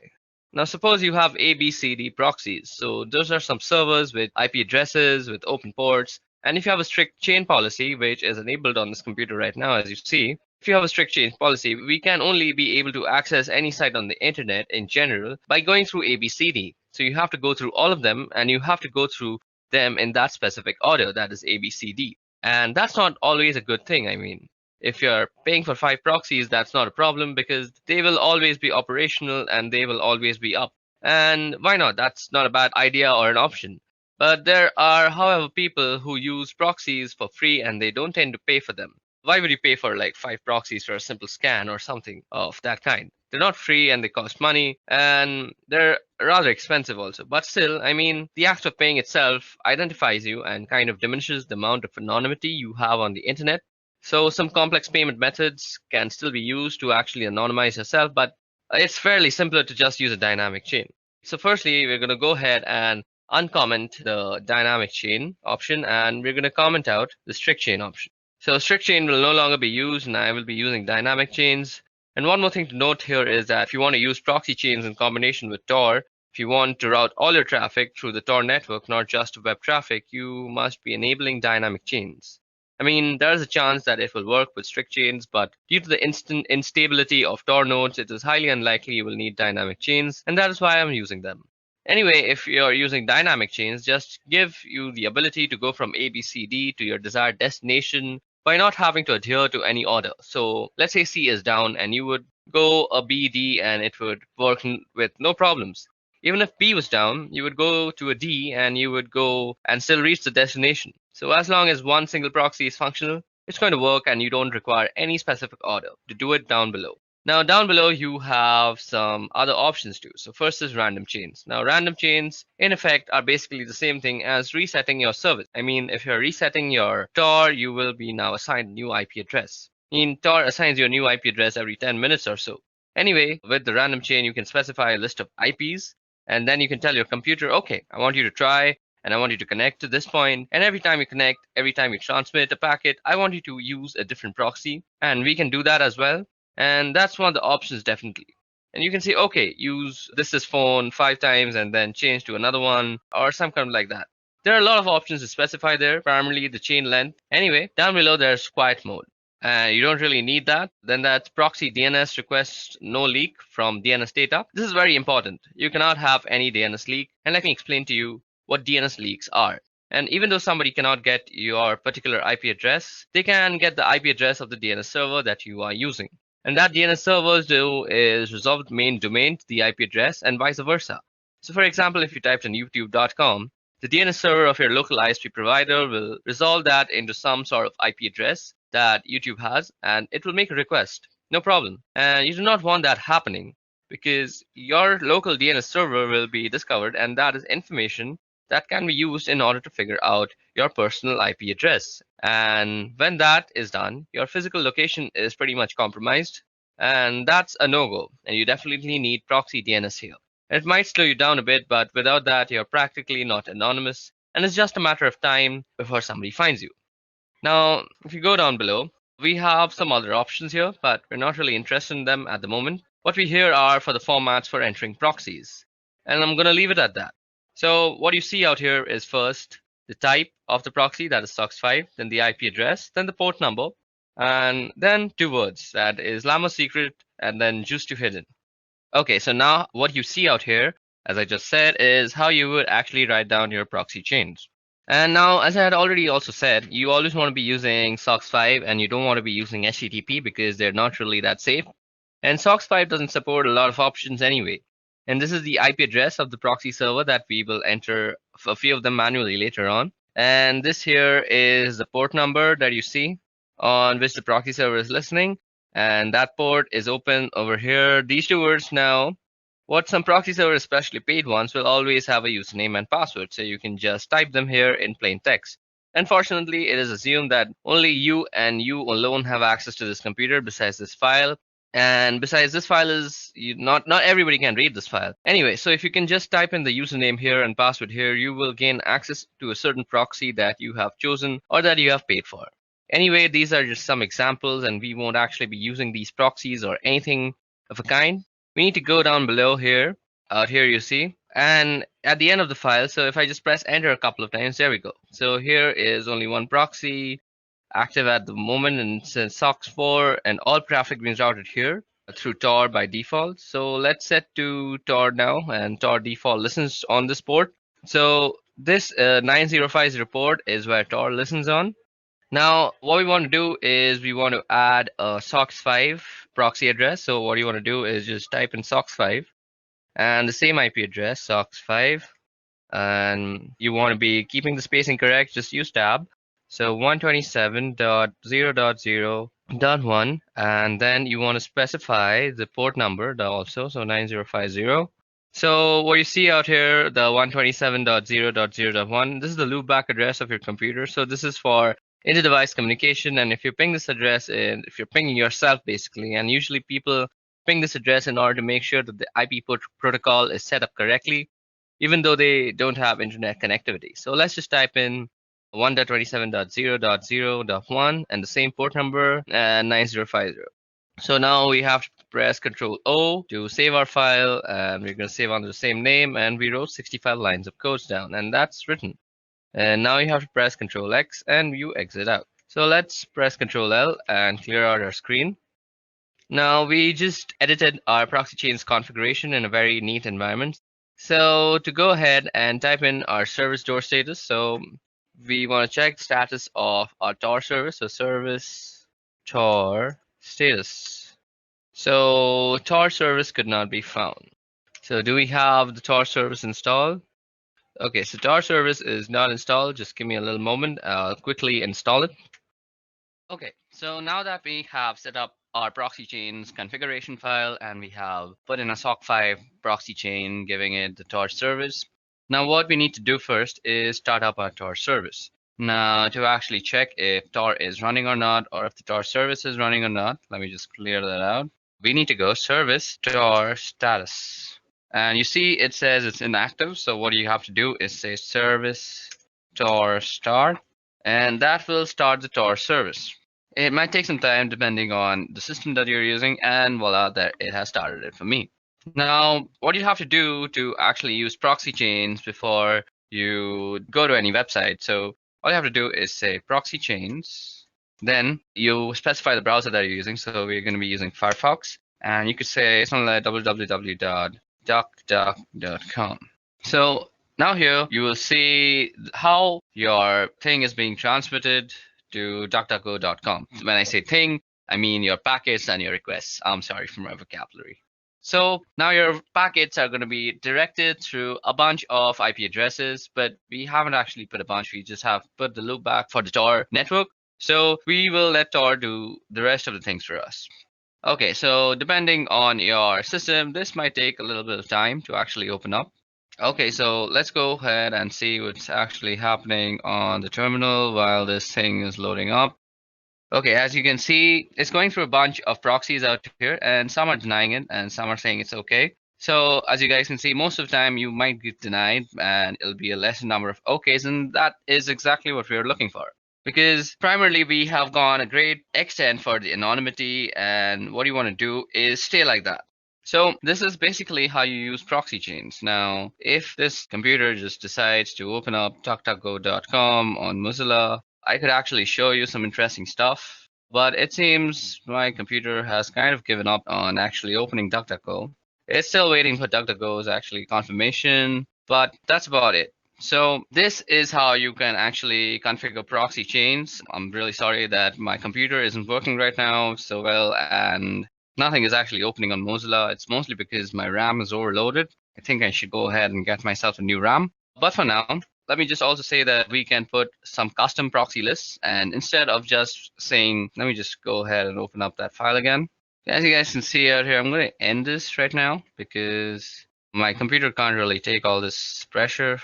Now, suppose you have ABCD proxies. So those are some servers with IP addresses, with open ports. And if you have a strict chain policy, which is enabled on this computer right now, as you see, if you have a strict chain policy, we can only be able to access any site on the internet in general by going through ABCD. So you have to go through all of them, and you have to go through them in that specific order, that is ABCD. And that's not always a good thing. I mean, if you're paying for 5 proxies, that's not a problem because they will always be operational and they will always be up. And why not? That's not a bad idea or an option. But there are, however, people who use proxies for free and they don't tend to pay for them. Why would you pay for like 5 proxies for a simple scan or something of that kind? They're not free and they cost money and they're rather expensive also. But still, I mean, the act of paying itself identifies you and kind of diminishes the amount of anonymity you have on the internet. So some complex payment methods can still be used to actually anonymize yourself, but it's fairly simpler to just use a dynamic chain. So firstly, we're going to go ahead and uncomment the dynamic chain option, and we're going to comment out the strict chain option. So strict chain will no longer be used, and I will be using dynamic chains. And one more thing to note here is that if you want to use proxy chains in combination with Tor, if you want to route all your traffic through the Tor network, not just web traffic, you must be enabling dynamic chains. I mean, there's a chance that it will work with strict chains, but due to the instant instability of Tor nodes, it is highly unlikely you will need dynamic chains, and that is why I'm using them. Anyway, if you're using dynamic chains, just give you the ability to go from ABCD to your desired destination by not having to adhere to any order. So let's say C is down and you would go a B, D, and it would work with no problems. Even if B was down, you would go to a D and you would go and still reach the destination. So as long as one single proxy is functional, it's going to work and you don't require any specific order to do it down below. Now down below you have some other options too. So first is random chains. Now random chains in effect are basically the same thing as resetting your service. I mean, if you're resetting your Tor, you will be now assigned a new IP address. Tor assigns you a new IP address every 10 minutes or so. Anyway, with the random chain, you can specify a list of IPs, and then you can tell your computer, okay, I want you to try and I want you to connect to this point. And every time you connect, every time you transmit a packet, I want you to use a different proxy. And we can do that as well. And that's one of the options definitely. And you can say, okay, use this is phone 5 times and then change to another one or some kind of like that. There are a lot of options to specify there, primarily the chain length. Anyway, down below there's quiet mode. you don't really need that, then that's proxy DNS requests no leak from DNS data. This is very important. You cannot have any DNS leak. And let me explain to you what DNS leaks are. And even though somebody cannot get your particular IP address, they can get the IP address of the DNS server that you are using. And that DNS servers do is resolve the main domain to the IP address and vice versa. So for example, if you typed in youtube.com, the DNS server of your local ISP provider will resolve that into some sort of IP address that YouTube has, and it will make a request. No problem. And you do not want that happening because your local DNS server will be discovered, and that is information that can be used in order to figure out your personal IP address. And when that is done, your physical location is pretty much compromised, and that's a no-go. And you definitely need proxy DNS here. It might slow you down a bit, but without that, you're practically not anonymous, and it's just a matter of time before somebody finds you. Now, if you go down below, we have some other options here, but we're not really interested in them at the moment. What we here are for the formats for entering proxies, and I'm going to leave it at that. So what you see out here is first the type of the proxy, that is SOCKS5, then the IP address, then the port number, and then two words, that is Llama secret, and then juice to hidden. Okay, so now what you see out here, as I just said, is how you would actually write down your proxy chains. And now, as I had already also said, you always want to be using SOCKS5 and you don't want to be using HTTP because they're not really that safe. And SOCKS5 doesn't support a lot of options anyway. And this is the IP address of the proxy server that we will enter a few of them manually later on. And this here is the port number that you see on which the proxy server is listening. And that port is open over here. These two words now, what some proxy servers, especially paid ones, will always have a username and password. So you can just type them here in plain text. Unfortunately, it is assumed that only you and you alone have access to this computer besides this file. And besides, this file is not everybody can read this file. Anyway, so if you can just type in the username here and password here, you will gain access to a certain proxy that you have chosen or that you have paid for. Anyway, these are just some examples, and we won't actually be using these proxies or anything of a kind. We need to go down below here. Out here you see. And at the end of the file, so if I just press enter a couple of times, there we go. So here is only one proxy active at the moment, and it says SOCKS4, and all traffic being routed here through Tor by default. So let's set to Tor now, and Tor default listens on this port. So this 9050 port is where Tor listens on. Now, what we want to do is we want to add a SOCKS5 proxy address. So what you want to do is just type in SOCKS5 and the same IP address, SOCKS5. And you want to be keeping the spacing correct, just use tab. So 127.0.0.1, and then you want to specify the port number also, so 9050. So what you see out here, the 127.0.0.1, this is the loopback address of your computer. So this is for inter-device communication, and if you ping this address in, if you're pinging yourself basically, and usually people ping this address in order to make sure that the IP protocol is set up correctly, even though they don't have internet connectivity. So let's just type in 1.27.0.0.1 and the same port number and 9050. So now we have to press Control O to save our file, and we're going to save under the same name, and we wrote 65 lines of codes down, and that's written. And now you have to press Control X and you exit out. So let's press Control L and clear out our screen. Now we just edited our proxy chains configuration in a very neat environment. So to go ahead and type in our service door status. So we want to check the status of our Tor service. So service Tor status. So Tor service could not be found. So do we have the Tor service installed? Okay, so Tor service is not installed. Just give me a little moment. I'll quickly install it. Okay, so now that we have set up our proxy chains configuration file and we have put in a SOCK5 proxy chain, giving it the Tor service. Now what we need to do first is start up our Tor service. Now to actually check if Tor is running or not, or if the Tor service is running or not, let me just clear that out. We need to go service Tor status. And you see it says it's inactive. So what you have to do is say service Tor start, and that will start the Tor service. It might take some time depending on the system that you're using, and voila, there it has started it for me. Now, what you have to do to actually use proxy chains before you go to any website. So all you have to do is say proxy chains Then you specify the browser that you're using. So we're going to be using Firefox, and you could say something like www.duckduck.com. So now here you will see how your thing is being transmitted to duckduckgo.com. When I say thing, I mean your packets and your requests. I'm sorry for my vocabulary. So now your packets are going to be directed through a bunch of IP addresses, but we haven't actually put a bunch. We just have put the loopback for the Tor network. So we will let Tor do the rest of the things for us. Okay, so depending on your system, this might take a little bit of time to actually open up. Okay, so let's go ahead and see what's actually happening on the terminal while this thing is loading up. Okay, as you can see, it's going through a bunch of proxies out here, and some are denying it, and some are saying it's okay. So as you guys can see, most of the time you might get denied, and it'll be a lesser number of okays, and that is exactly what we're looking for. Because primarily we have gone a great extent for the anonymity, and what you want to do is stay like that. So this is basically how you use proxy chains. Now, if this computer just decides to open up DuckDuckGo.com on Mozilla, I could actually show you some interesting stuff, but it seems my computer has kind of given up on actually opening DuckDuckGo. It's still waiting for DuckDuckGo's actually confirmation, but that's about it. So this is how you can actually configure proxy chains. I'm really sorry that my computer isn't working right now so well, and nothing is actually opening on Mozilla. It's mostly because my RAM is overloaded. I think I should go ahead and get myself a new RAM. But for now, let me just also say that we can put some custom proxy lists, and instead of just saying, let me just go ahead and open up that file again. As you guys can see out here, I'm going to end this right now because my computer can't really take all this pressure.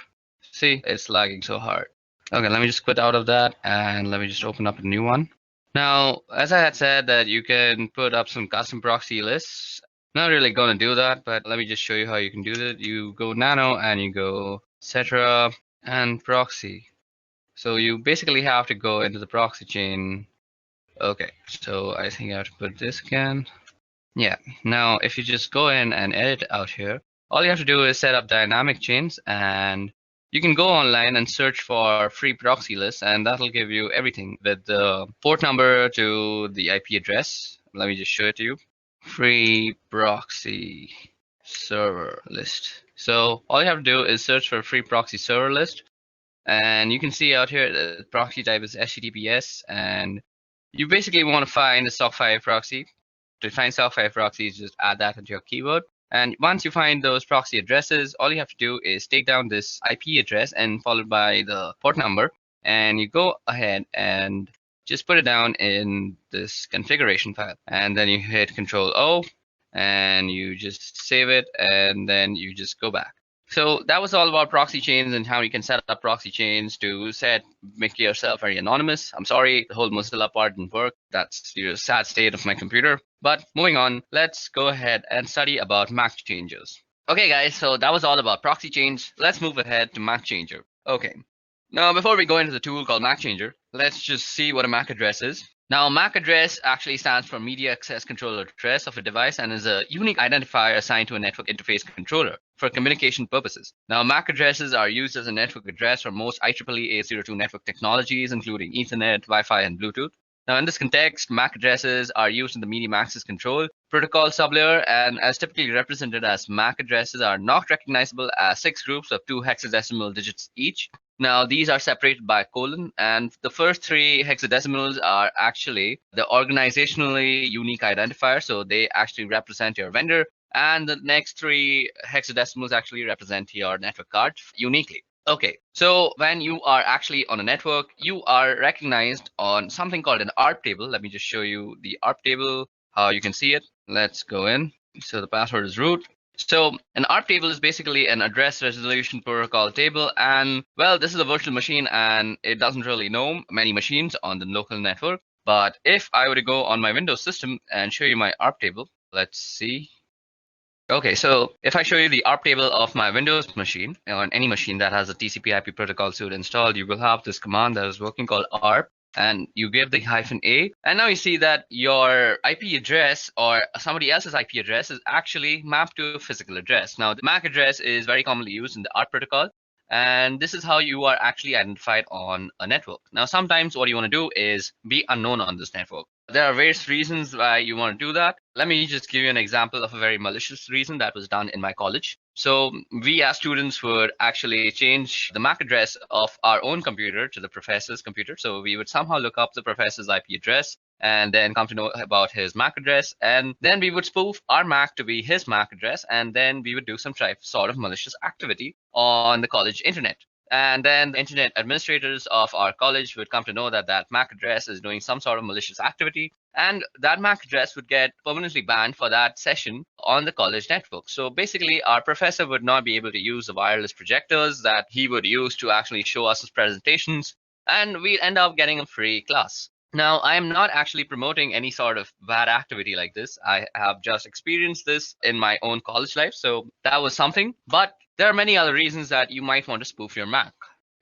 See, it's lagging so hard. Okay, let me just quit out of that and let me just open up a new one. Now, as I had said that you can put up some custom proxy lists. Not really going to do that, but let me just show you how you can do that. You go nano and you go etc and proxy. So you basically have to go into the proxy chain. Okay, so I think I have to put this again. Yeah, now if you just go in and edit out here, all you have to do is set up dynamic chains, and you can go online and search for free proxy lists, and that'll give you everything with the port number to the IP address. Let me just show it to you. Free proxy server list. So all you have to do is search for free proxy server list, and you can see out here the proxy type is HTTPS, and you basically want to find the SOC5 proxy. To find SOC5 proxies, just add that into your keyword. And once you find those proxy addresses, all you have to do is take down this IP address and followed by the port number, and you go ahead and just put it down in this configuration file. And then you hit Control O, and you just save it, and then you just go back. So that was all about proxy chains and how you can set up proxy chains to make yourself very anonymous. I'm sorry, the whole Mozilla part didn't work. That's the sad state of my computer. But moving on, let's go ahead and study about MAC changes. Okay, guys, so that was all about proxy chains. Let's move ahead to MAC changer. Okay. Now, before we go into the tool called MAC changer, let's just see what a MAC address is. Now, MAC address actually stands for Media Access Controller Address of a device and is a unique identifier assigned to a network interface controller for communication purposes. Now, MAC addresses are used as a network address for most IEEE 802 network technologies, including Ethernet, Wi-Fi, and Bluetooth. Now, in this context, MAC addresses are used in the medium access control protocol sublayer, and as typically represented as MAC addresses are not recognizable as 6 groups of 2 hexadecimal digits each. Now, these are separated by a colon, and the first 3 hexadecimals are actually the organizationally unique identifier, so they actually represent your vendor, and the next 3 hexadecimals actually represent your network card uniquely. Okay, so when you are actually on a network, you are recognized on something called an ARP table. Let me just show you the ARP table, how you can see it. Let's go in. So the password is root. So an ARP table is basically an address resolution protocol table, and well, this is a virtual machine and it doesn't really know many machines on the local network. But if I were to go on my Windows system and show you my ARP table, let's see. Okay, so if I show you the ARP table of my Windows machine, or on any machine that has a TCP/IP protocol suite installed, you will have this command that is working called ARP, and you give the -A, and now you see that your IP address or somebody else's IP address is actually mapped to a physical address. Now, the MAC address is very commonly used in the ARP protocol, And this is how you are actually identified on a network. Now, sometimes what you want to do is be unknown on this network. There are various reasons why you want to do that. Let me just give you an example of a very malicious reason that was done in my college. So we as students would actually change the MAC address of our own computer to the professor's computer. So we would somehow look up the professor's IP address and then come to know about his MAC address. And then we would spoof our MAC to be his MAC address. And then we would do some sort of malicious activity on the college internet. And then the internet administrators of our college would come to know that that MAC address is doing some sort of malicious activity. And that MAC address would get permanently banned for that session on the college network. So basically, our professor would not be able to use the wireless projectors that he would use to actually show us his presentations. And we'd end up getting a free class. Now, I am not actually promoting any sort of bad activity like this. I have just experienced this in my own college life. So that was something. But there are many other reasons that you might want to spoof your Mac.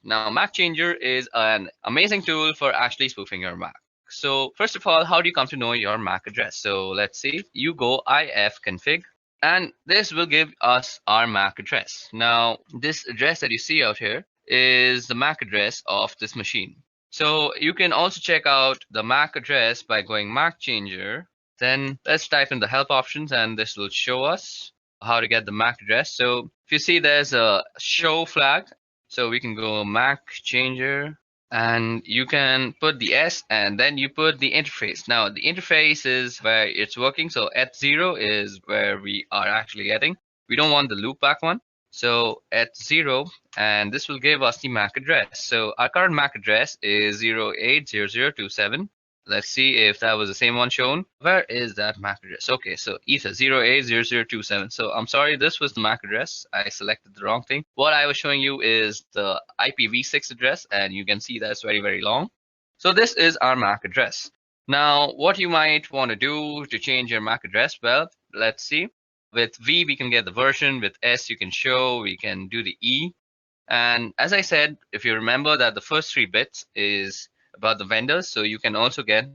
Now, Mac Changer is an amazing tool for actually spoofing your Mac. So first of all, how do you come to know your MAC address? So let's see, you go ifconfig, and this will give us our MAC address. Now, this address that you see out here is the MAC address of this machine. So you can also check out the MAC address by going MAC Changer. Then let's type in the help options, and this will show us how to get the MAC address. So if you see there's a show flag, so we can go MAC Changer, and you can put the S and then you put the interface. Now the interface is where it's working. So eth0 is where we are actually getting. We don't want the loopback one. So eth0, and this will give us the MAC address. So our current MAC address is 080027. Let's see if that was the same one shown. Where is that MAC address? Okay, so ether 080027. So I'm sorry, this was the MAC address. I selected the wrong thing. What I was showing you is the IPv6 address, and you can see that's very, very long. So this is our MAC address. Now, what you might want to do to change your MAC address, well, let's see. With V, we can get the version. With S, you can show. We can do the E. And as I said, if you remember that the first 3 bits is about the vendors, so you can also get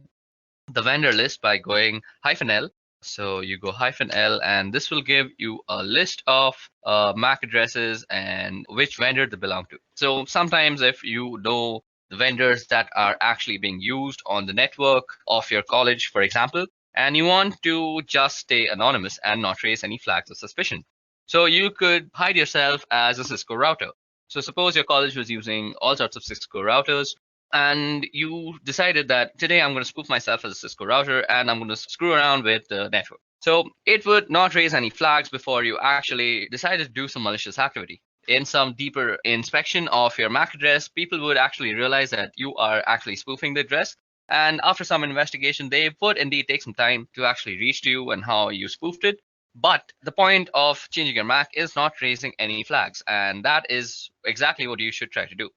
the vendor list by going -L. So you go -L, and this will give you a list of MAC addresses and which vendor they belong to. So sometimes if you know the vendors that are actually being used on the network of your college, for example, and you want to just stay anonymous and not raise any flags of suspicion, so you could hide yourself as a Cisco router. So suppose your college was using all sorts of Cisco routers, and you decided that today I'm going to spoof myself as a Cisco router and I'm going to screw around with the network. So it would not raise any flags before you actually decided to do some malicious activity. In some deeper inspection of your MAC address, people would actually realize that you are actually spoofing the address. And after some investigation, they would indeed take some time to actually reach to you and how you spoofed it. But the point of changing your MAC is not raising any flags. And that is exactly what you should try to do.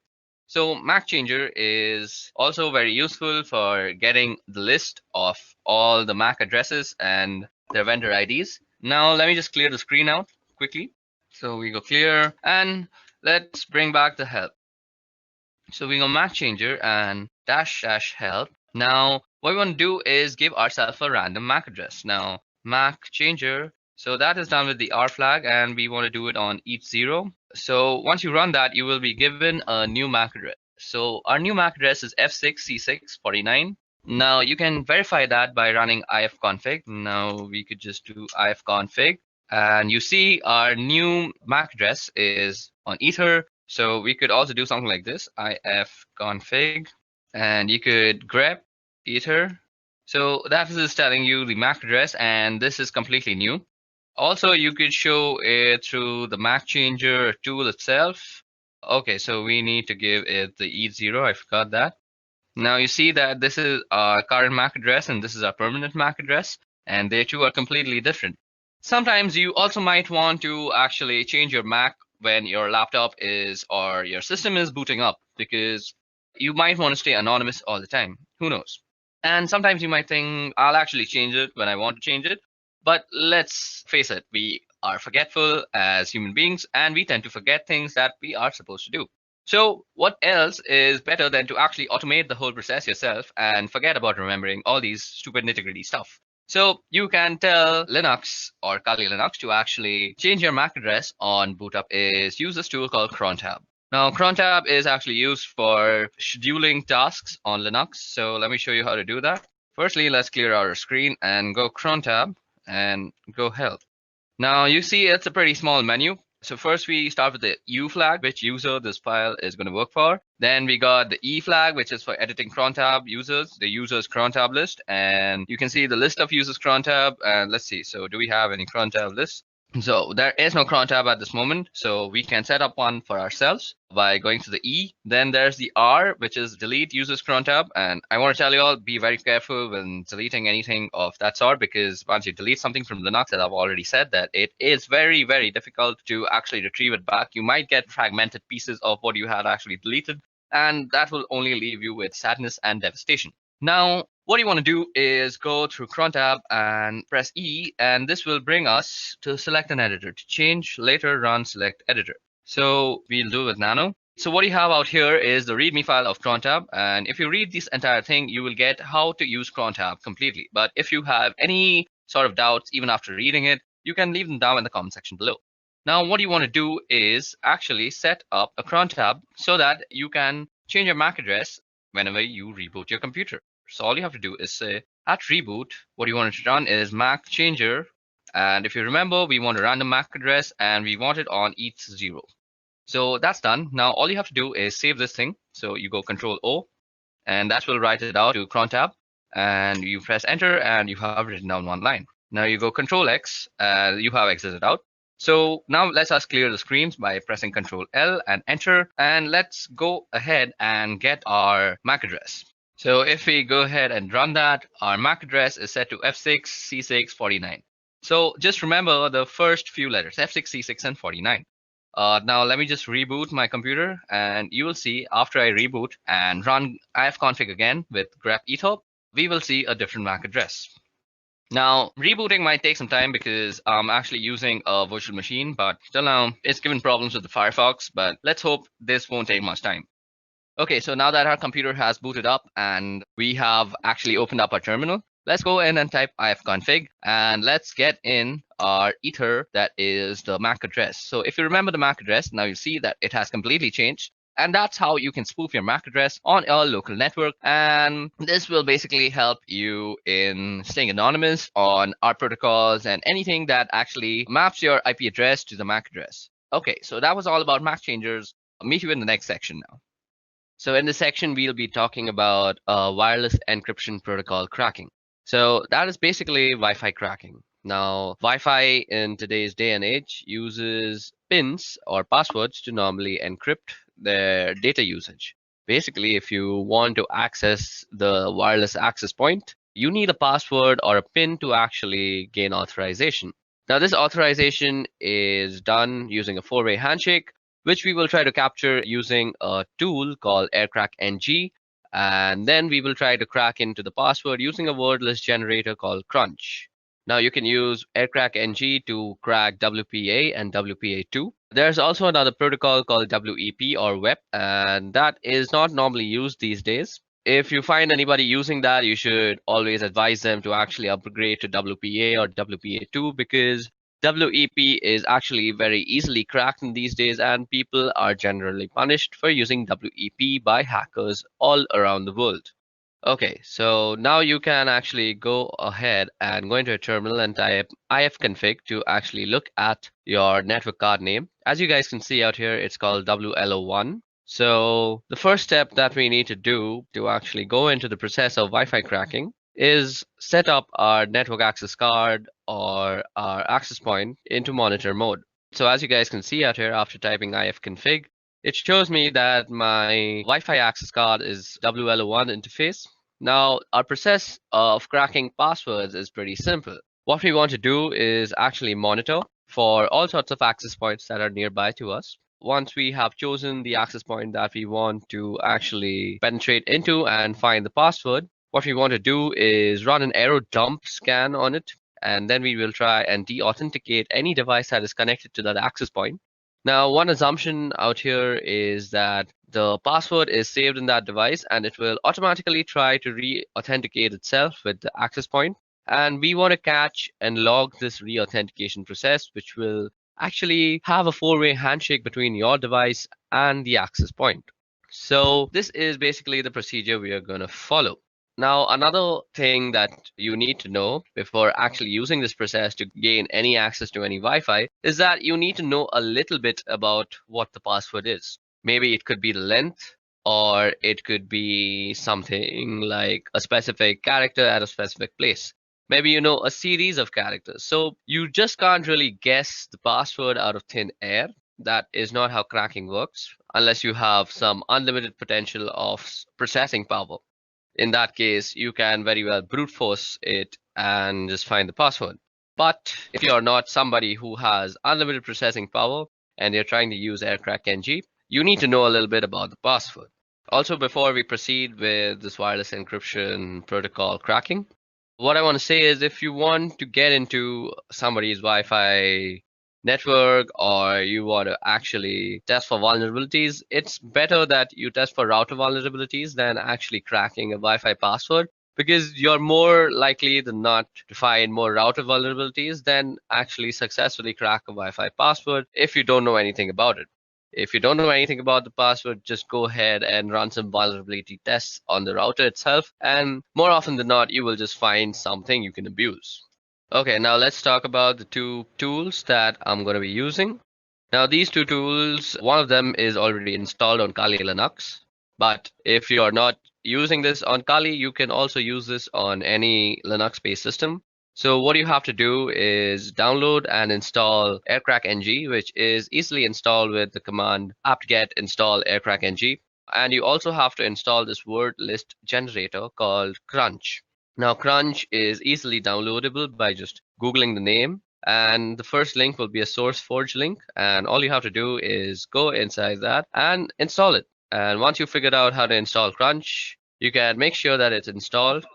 So MAC Changer is also very useful for getting the list of all the MAC addresses and their vendor IDs. Now let me just clear the screen out quickly. So we go clear, and let's bring back the help. So we go MAC Changer and --help. Now what we want to do is give ourselves a random MAC address. Now MAC Changer, so that is done with the R flag, and we want to do it on each 0. So once you run that, you will be given a new MAC address. So our new MAC address is F6C649. Now you can verify that by running ifconfig. Now we could just do ifconfig, and you see our new MAC address is on Ether. So we could also do something like this, ifconfig, and you could grep Ether. So that is telling you the MAC address, and this is completely new. Also, you could show it through the MAC Changer tool itself. Okay, so we need to give it the eth0. I forgot that. Now you see that this is our current MAC address and this is our permanent MAC address, and they two are completely different. Sometimes you also might want to actually change your MAC when your laptop is or your system is booting up, because you might want to stay anonymous all the time. Who knows? And sometimes you might think, I'll actually change it when I want to change it. But let's face it, we are forgetful as human beings, and we tend to forget things that we are supposed to do. So what else is better than to actually automate the whole process yourself and forget about remembering all these stupid nitty-gritty stuff? So you can tell Linux or Kali Linux to actually change your MAC address on boot up is use this tool called crontab. Now, cron tab is actually used for scheduling tasks on Linux. So let me show you how to do that. Firstly, let's clear our screen and go cron tab and go help. Now you see it's a pretty small menu. So first we start with the U flag, which user this file is going to work for. Then we got the E flag, which is for editing cron tab users, the users cron tab list. And you can see the list of users cron tab. And let's see, so do we have any cron tab lists? So there is no cron tab at this moment. So we can set up one for ourselves by going to the E. Then there's the R, which is delete users cron tab. And I want to tell you all, be very careful when deleting anything of that sort, because once you delete something from Linux, that I've already said that it is very, very difficult to actually retrieve it back. You might get fragmented pieces of what you had actually deleted, and that will only leave you with sadness and devastation. Now, what you want to do is go through cron tab and press E, and this will bring us to select an editor. To change, later run select editor. So we'll do with nano. So what you have out here is the README file of cron tab, and if you read this entire thing, you will get how to use cron tab completely. But if you have any sort of doubts even after reading it, you can leave them down in the comment section below. Now, what you want to do is actually set up a cron tab so that you can change your MAC address whenever you reboot your computer. So all you have to do is say at reboot, what you want to run is MAC changer. And if you remember, we want a random MAC address and we want it on ETH0. So that's done. Now all you have to do is save this thing. So you go Control O, and that will write it out to cron tab. And you press enter and you have written down one line. Now you go Control X, and you have exited out. So now let's us clear the screens by pressing Control L and enter. And let's go ahead and get our MAC address. So if we go ahead and run that, our MAC address is set to F6C649. So just remember the first few letters, F6, C6, and 49. Now let me just reboot my computer, and you will see after I reboot and run ifconfig again with grep ethop, we will see a different MAC address. Now, rebooting might take some time because I'm actually using a virtual machine, but till now it's given problems with the Firefox, but let's hope this won't take much time. Okay, so now that our computer has booted up and we have actually opened up our terminal, let's go in and type ifconfig and let's get in our ether, that is the MAC address. So if you remember the MAC address, now you see that it has completely changed. And that's how you can spoof your MAC address on a local network. And this will basically help you in staying anonymous on our protocols and anything that actually maps your IP address to the MAC address. Okay, so that was all about MAC changers. I'll meet you in the next section now. So in this section, we'll be talking about wireless encryption protocol cracking. So that is basically Wi-Fi cracking. Now, Wi-Fi in today's day and age uses pins or passwords to normally encrypt their data usage. Basically, if you want to access the wireless access point, you need a password or a pin to actually gain authorization. Now, this authorization is done using a four-way handshake, which we will try to capture using a tool called AirCrackNG. And then we will try to crack into the password using a wordless generator called Crunch. Now you can use AirCrackNG to crack WPA and WPA2. There's also another protocol called WEP or WEP, and that is not normally used these days. If you find anybody using that, you should always advise them to actually upgrade to WPA or WPA2, because WEP is actually very easily cracked in these days, and people are generally punished for using WEP by hackers all around the world. Okay, so now you can actually go ahead and go into a terminal and type ifconfig to actually look at your network card name. As you guys can see out here, it's called WLO1. So the first step that we need to do to actually go into the process of Wi-Fi cracking is set up our network access card or our access point into monitor mode. So as you guys can see out here, after typing ifconfig, it shows me that my Wi-Fi access card is WLO1 interface. Now, our process of cracking passwords is pretty simple. What we want to do is actually monitor for all sorts of access points that are nearby to us. Once we have chosen the access point that we want to actually penetrate into and find the password, what we want to do is run an arrow dump scan on it, and then we will try and de-authenticate any device that is connected to that access point. Now, one assumption out here is that the password is saved in that device and it will automatically try to re-authenticate itself with the access point. And we want to catch and log this re-authentication process, which will actually have a four-way handshake between your device and the access point. So this is basically the procedure we are going to follow. Now, another thing that you need to know before actually using this process to gain any access to any Wi-Fi is that you need to know a little bit about what the password is. Maybe it could be the length, or it could be something like a specific character at a specific place. Maybe you know a series of characters. So you just can't really guess the password out of thin air. That is not how cracking works, unless you have some unlimited potential of processing power. In that case, you can very well brute force it and just find the password. But if you're not somebody who has unlimited processing power and you're trying to use AirCrack NG, you need to know a little bit about the password. Also, before we proceed with this wireless encryption protocol cracking, what I want to say is if you want to get into somebody's Wi-Fi network or you want to actually test for vulnerabilities, it's better that you test for router vulnerabilities than actually cracking a Wi-Fi password because you're more likely than not to find more router vulnerabilities than actually successfully crack a Wi-Fi password if you don't know anything about it. If you don't know anything about the password, just go ahead and run some vulnerability tests on the router itself. And more often than not, you will just find something you can abuse. Okay, now let's talk about the two tools that I'm going to be using. Now, these two tools, one of them is already installed on Kali Linux. But if you are not using this on Kali, you can also use this on any Linux-based system. So what you have to do is download and install aircrack ng, which is easily installed with the command apt-get install aircrack ng. And you also have to install this word list generator called Crunch. Now, Crunch is easily downloadable by just Googling the name. And the first link will be a SourceForge link. And all you have to do is go inside that and install it. And once you figured out how to install Crunch, you can make sure that it's installed.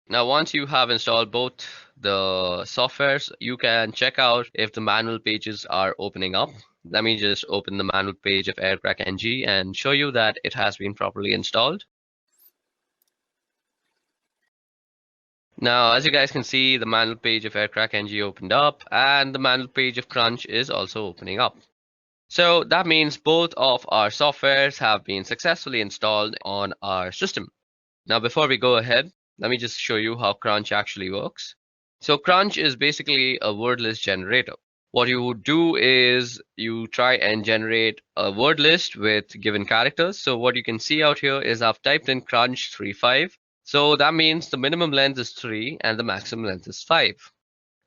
Now, once you have installed both the softwares, you can check out if the manual pages are opening up. Let me just open the manual page of AirCrack NG and show you that it has been properly installed. Now, as you guys can see, the manual page of AirCrack NG opened up and the manual page of Crunch is also opening up. So that means both of our softwares have been successfully installed on our system. Now, before we go ahead, let me just show you how Crunch actually works. So Crunch is basically a word list generator. What you would do is you try and generate a word list with given characters. So what you can see out here is I've typed in Crunch 35. So that means the minimum length is 3 and the maximum length is 5.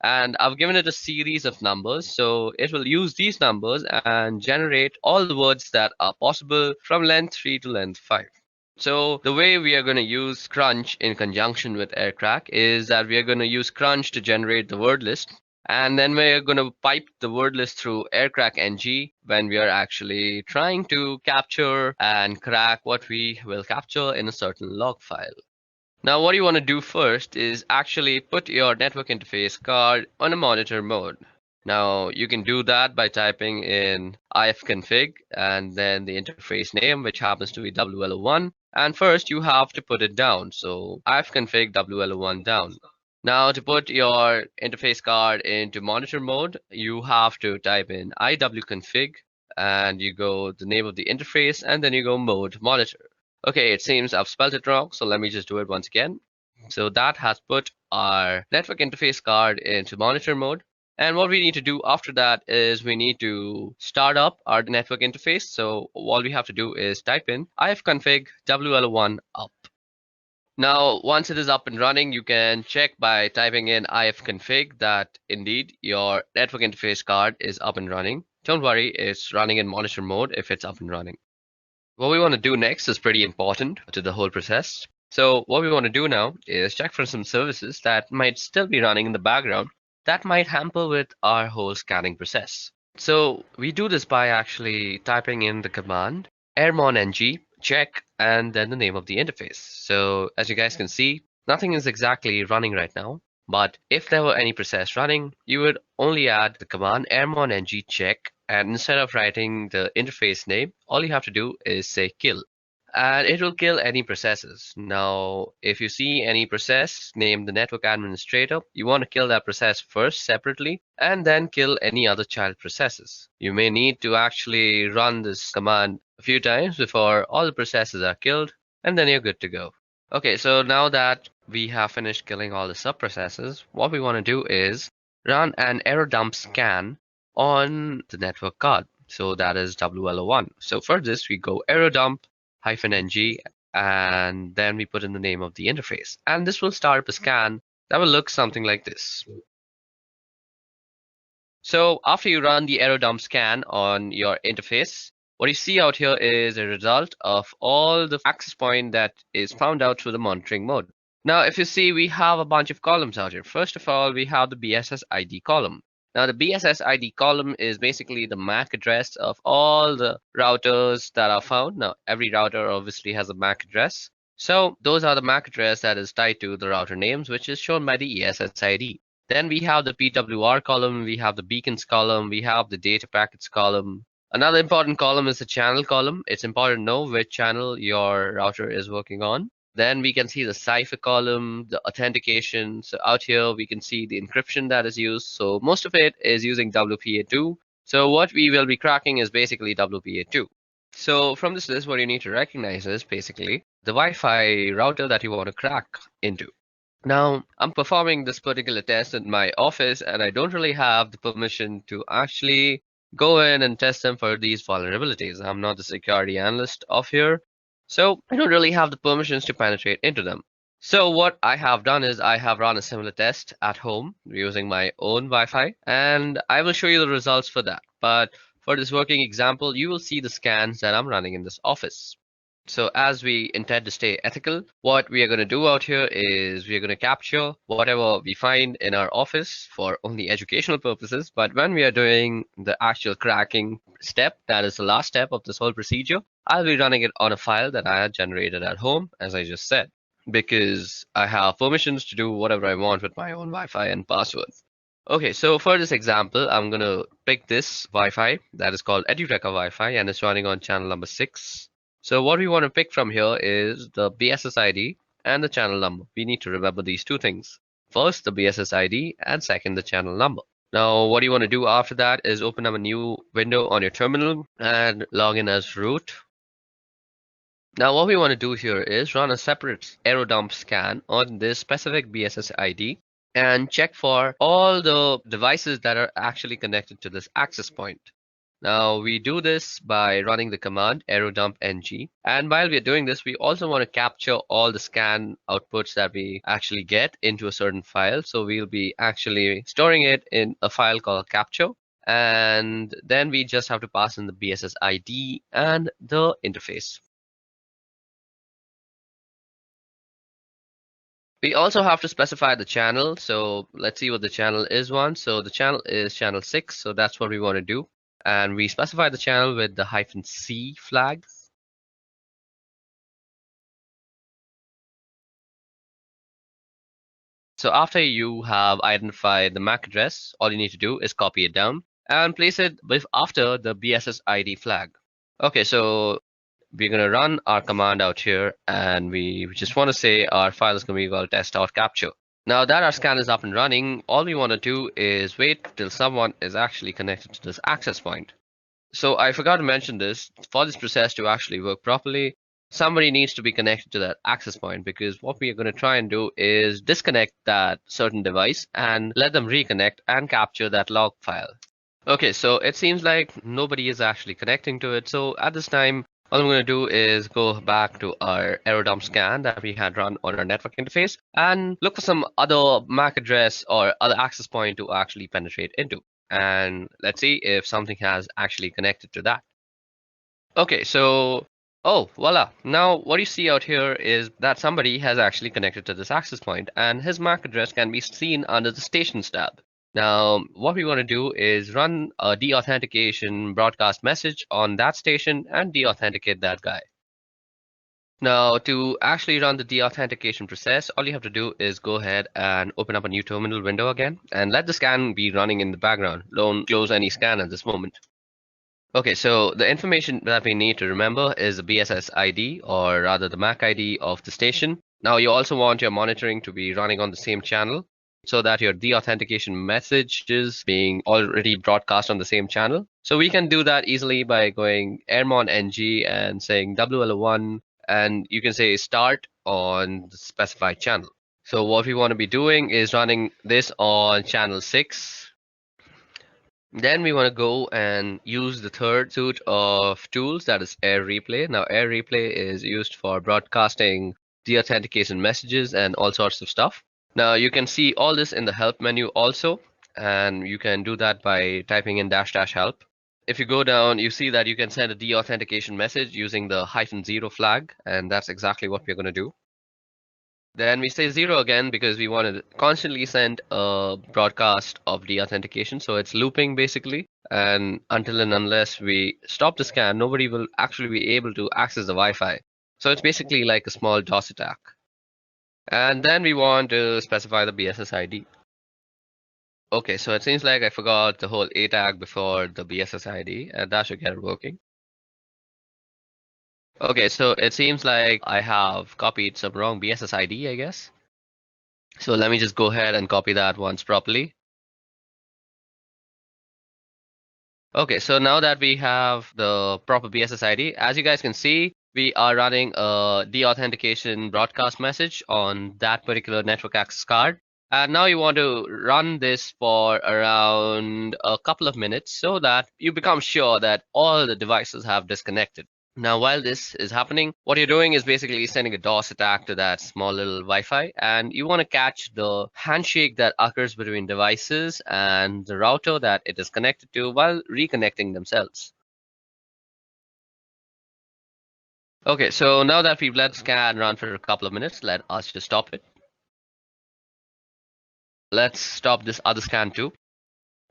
And I've given it a series of numbers. So it will use these numbers and generate all the words that are possible from length 3 to length 5. So the way we are going to use Crunch in conjunction with AirCrack is that we are going to use Crunch to generate the word list. And then we're going to pipe the word list through AirCrack NG when we are actually trying to capture and crack what we will capture in a certain log file. Now, what you want to do first is actually put your network interface card on a monitor mode. Now, you can do that by typing in ifconfig and then the interface name, which happens to be WLO1. And first, you have to put it down. So, ifconfig WLO1 down. Now, to put your interface card into monitor mode, you have to type in iwconfig and you go the name of the interface and then you go mode monitor. Okay, it seems I've spelled it wrong, so let me just do it once again. So that has put our network interface card into monitor mode. And what we need to do after that is we need to start up our network interface. So all we have to do is type in ifconfig WL1 up. Now, once it is up and running, you can check by typing in ifconfig that indeed your network interface card is up and running. Don't worry, it's running in monitor mode if it's up and running. What we want to do next is pretty important to the whole process. So what we want to do now is check for some services that might still be running in the background that might hamper with our whole scanning process. So we do this by actually typing in the command airmon-ng check and then the name of the interface. So as you guys can see, nothing is exactly running right now. But if there were any process running, you would only add the command airmon-ng check, and instead of writing the interface name, all you have to do is say kill. and it will kill any processes. Now, if you see any process named the network administrator, you want to kill that process first separately and then kill any other child processes. You may need to actually run this command a few times before all the processes are killed, and then you're good to go. Okay, so now that we have finished killing all the sub-processes, what we want to do is run an error dump scan on the network card. So that is WLO1. So for this, we go error dump -ng, and then we put in the name of the interface. And this will start up a scan that will look something like this. So after you run the error dump scan on your interface, what you see out here is a result of all the access point that is found out through the monitoring mode. Now, if you see, we have a bunch of columns out here. First of all, we have the BSS ID column. Now, the BSS ID column is basically the MAC address of all the routers that are found. Now, every router obviously has a MAC address. So those are the MAC address that is tied to the router names, which is shown by the ESS ID. Then we have the PWR column, we have the beacons column, we have the data packets column. Another important column is the channel column. It's important to know which channel your router is working on. Then we can see the cipher column, the authentication. So out here, we can see the encryption that is used. So most of it is using WPA2. So what we will be cracking is basically WPA2. So from this list, what you need to recognize is basically the Wi-Fi router that you want to crack into. Now, I'm performing this particular test in my office, and I don't really have the permission to actually go in and test them for these vulnerabilities. I'm not the security analyst of here, so I don't really have the permissions to penetrate into them. So what I have done is I have run a similar test at home using my own Wi-Fi, and I will show you the results for that. But for this working example, you will see the scans that I'm running in this office. So as we intend to stay ethical, what we are going to do out here is we are going to capture whatever we find in our office for only educational purposes. But when we are doing the actual cracking step, that is the last step of this whole procedure, I'll be running it on a file that I had generated at home, as I just said, because I have permissions to do whatever I want with my own Wi-Fi and passwords. Okay, so for this example, I'm going to pick this Wi-Fi that is called Edureka Wi-Fi, and it's running on channel number 6. So what we want to pick from here is the BSS ID and the channel number. We need to remember these two things. First, the BSS ID, and second, the channel number. Now, what you want to do after that is open up a new window on your terminal and log in as root. Now, what we want to do here is run a separate error dump scan on this specific BSS ID and check for all the devices that are actually connected to this access point. Now we do this by running the command error dump ng, and while we're doing this, we also want to capture all the scan outputs that we actually get into a certain file. So we'll be actually storing it in a file called capture, and then we just have to pass in the BSS ID and the interface. We also have to specify the channel. So let's see what the channel is one. So the channel is channel 6. So that's what we want to do. And we specify the channel with the -C flag. So after you have identified the MAC address, all you need to do is copy it down and place it after the BSS ID flag. Okay, so we're going to run our command out here, and we just want to say our file is going to be called test.capture. Now that our scan is up and running, all we want to do is wait till someone is actually connected to this access point. So I forgot to mention this. For this process to actually work properly, somebody needs to be connected to that access point, because what we are going to try and do is disconnect that certain device and let them reconnect and capture that log file. Okay, so it seems like nobody is actually connecting to it. So at this time, all I'm going to do is go back to our error dump scan that we had run on our network interface and look for some other MAC address or other access point to actually penetrate into. And let's see if something has actually connected to that. Okay, so, oh, voila. Now what you see out here is that somebody has actually connected to this access point, and his MAC address can be seen under the stations tab. Now, what we want to do is run a deauthentication broadcast message on that station and deauthenticate that guy. Now, to actually run the deauthentication process, all you have to do is go ahead and open up a new terminal window again and let the scan be running in the background. Don't close any scan at this moment. Okay, so the information that we need to remember is the BSS ID, or rather the MAC ID of the station. Now you also want your monitoring to be running on the same channel so that your deauthentication message is being already broadcast on the same channel. So we can do that easily by going airmon ng and saying WL1, and you can say start on the specified channel. So what we want to be doing is running this on channel 6. Then we want to go and use the third suite of tools, that is Air Replay. Now, Air Replay is used for broadcasting deauthentication messages and all sorts of stuff. Now, you can see all this in the help menu also, and you can do that by typing in dash dash help. If you go down, you see that you can send a deauthentication message using the -0 flag, and that's exactly what we're going to do. Then we say 0 again because we want to constantly send a broadcast of deauthentication. So it's looping basically. And until and unless we stop the scan, nobody will actually be able to access the Wi-Fi. So it's basically like a small DOS attack. And then we want to specify the BSS ID. Okay, so it seems like I forgot the whole A tag before the BSS ID, and that should get it working. Okay, so it seems like I have copied some wrong BSS ID, I guess. So let me just go ahead and copy that once properly. Okay, so now that we have the proper BSS ID, as you guys can see, we are running a deauthentication broadcast message on that particular network access card. And now you want to run this for around a couple of minutes so that you become sure that all the devices have disconnected. Now, while this is happening, what you're doing is basically sending a DOS attack to that small little Wi-Fi, and you want to catch the handshake that occurs between devices and the router that it is connected to while reconnecting themselves. Okay, so now that we've let the scan run for a couple of minutes, let us just stop it. Let's stop this other scan too.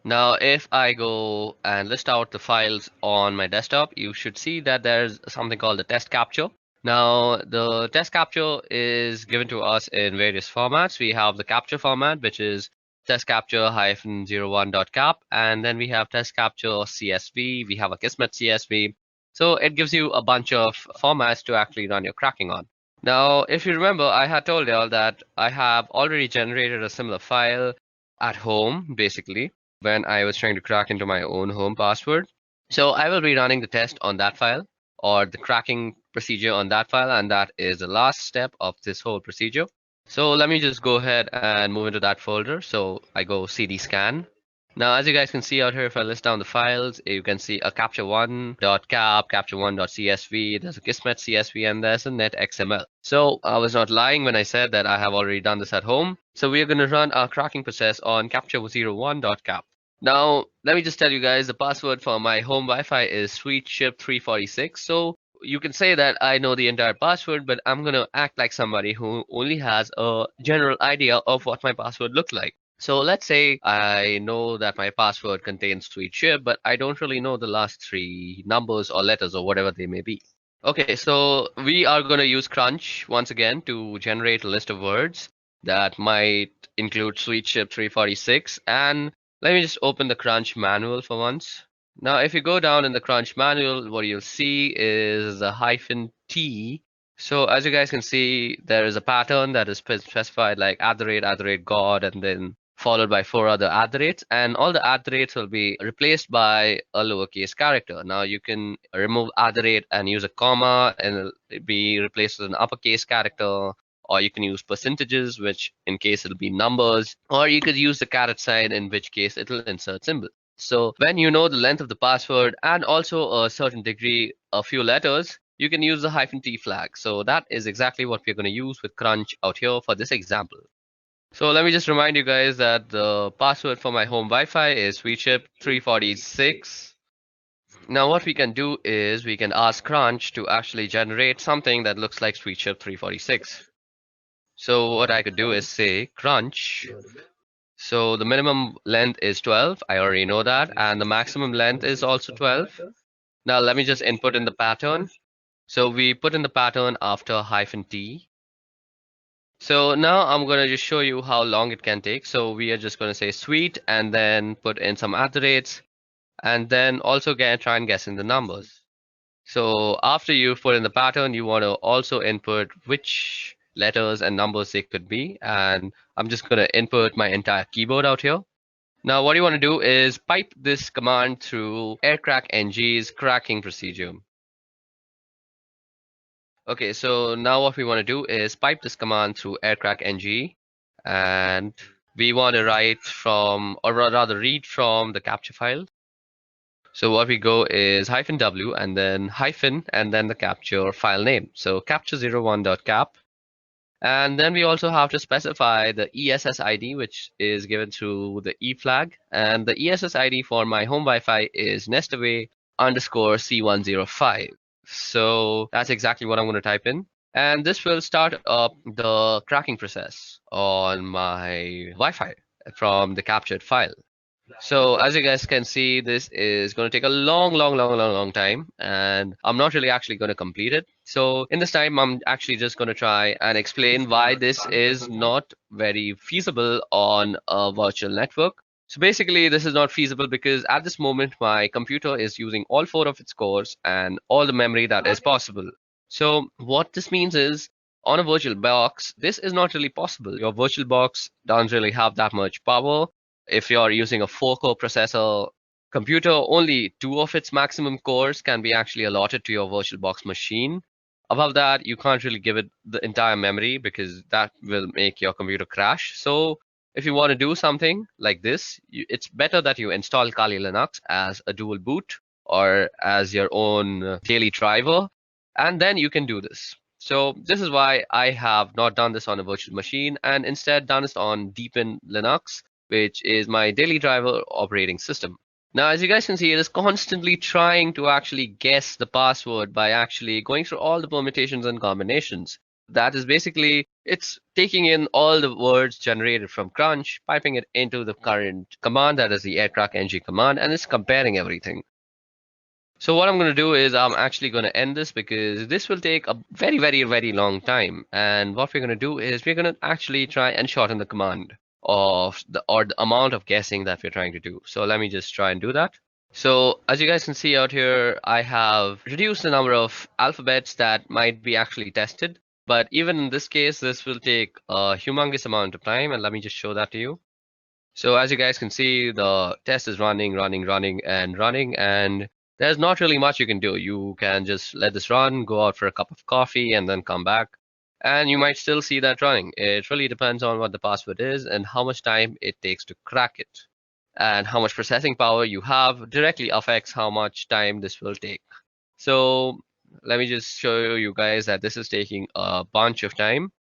Now, if I go and list out the files on my desktop, you should see that there's something called the test capture. Now, the test capture is given to us in various formats. We have the capture format, which is test capture -01.cap, and then we have test capture CSV. We have a Kismet CSV. So it gives you a bunch of formats to actually run your cracking on. Now, if you remember, I had told y'all that I have already generated a similar file at home, basically, when I was trying to crack into my own home password. So I will be running the test on that file, or the cracking procedure on that file, and that is the last step of this whole procedure. So let me just go ahead and move into that folder. So I go cd scan. Now, as you guys can see out here, if I list down the files, you can see a capture1.cap, capture1.csv, there's a Kismet CSV, and there's a netxml. So I was not lying when I said that I have already done this at home. So we are going to run our cracking process on capture01.cap. Now, let me just tell you guys the password for my home Wi-Fi is sweetship346. So you can say that I know the entire password, but I'm going to act like somebody who only has a general idea of what my password looks like. So let's say I know that my password contains sweet ship, but I don't really know the last three numbers or letters or whatever they may be. Okay, so we are going to use Crunch once again to generate a list of words that might include sweet ship 346. And let me just open the Crunch manual for once. Now, if you go down in the Crunch manual, what you'll see is the -T. So as you guys can see, there is a pattern that is specified like @God, and then followed by 4 other @, and all the @ will be replaced by a lowercase character. Now you can remove @ and use a comma, and it'll be replaced with an uppercase character, or you can use percentages, which in case it'll be numbers, or you could use the caret sign, in which case it'll insert symbol. So when you know the length of the password and also a certain degree, a few letters, you can use the -T flag. So that is exactly what we're going to use with Crunch out here for this example. So let me just remind you guys that the password for my home Wi-Fi is sweetship346. Now what we can do is we can ask Crunch to actually generate something that looks like sweetship346. So what I could do is say Crunch. So the minimum length is 12. I already know that. And the maximum length is also 12. Now let me just input in the pattern. So we put in the pattern after -T. So now I'm going to just show you how long it can take. So we are just going to say sweet and then put in some @. and then also try and guessing the numbers. So after you've put in the pattern, you want to also input which letters and numbers they could be. And I'm just going to input my entire keyboard out here. Now, what you want to do is pipe this command through aircrackng's cracking procedure. Okay, so now what we want to do is pipe this command through aircrackng, and we want to write from, or rather read from the capture file. So what we go is -w and then hyphen and then the capture file name. So capture01.cap. And then we also have to specify the ESS ID, which is given through the E flag. And the ESS ID for my home Wi-Fi is nestaway underscore C105. So that's exactly what I'm going to type in. And this will start up the cracking process on my Wi-Fi from the captured file. So as you guys can see, this is going to take a long time, and I'm not really actually going to complete it. So in this time, I'm actually just going to try and explain why this is not very feasible on a virtual network. So basically, this is not feasible because at this moment, my computer is using all 4 of its cores and all the memory that is possible. So what this means is, on a virtual box, this is not really possible. Your virtual box doesn't really have that much power. If you're using a 4-core processor computer, only 2 of its maximum cores can be actually allotted to your VirtualBox machine. Above that, you can't really give it the entire memory because that will make your computer crash. So if you want to do something like this, it's better that you install Kali Linux as a dual boot or as your own daily driver, and then you can do this. So this is why I have not done this on a virtual machine and instead done this on Deepin Linux, which is my daily driver operating system. Now, as you guys can see, it is constantly trying to actually guess the password by actually going through all the permutations and combinations. That is basically, it's taking in all the words generated from Crunch, piping it into the current command, that is the aircrackng command, and it's comparing everything. So what I'm going to do is I'm actually going to end this because this will take a very long time. And what we're going to do is we're going to actually try and shorten the command of the amount of guessing that we're trying to do. So let me just try and do that. So as you guys can see out here, I have reduced the number of alphabets that might be actually tested. But even in this case, this will take a humongous amount of time. And let me just show that to you. So as you guys can see, the test is running, and there's not really much you can do. You can just let this run, go out for a cup of coffee, and then come back. And you might still see that running. It really depends on what the password is and how much time it takes to crack it. And how much processing power you have directly affects how much time this will take. So let me just show you guys that this is taking a bunch of time.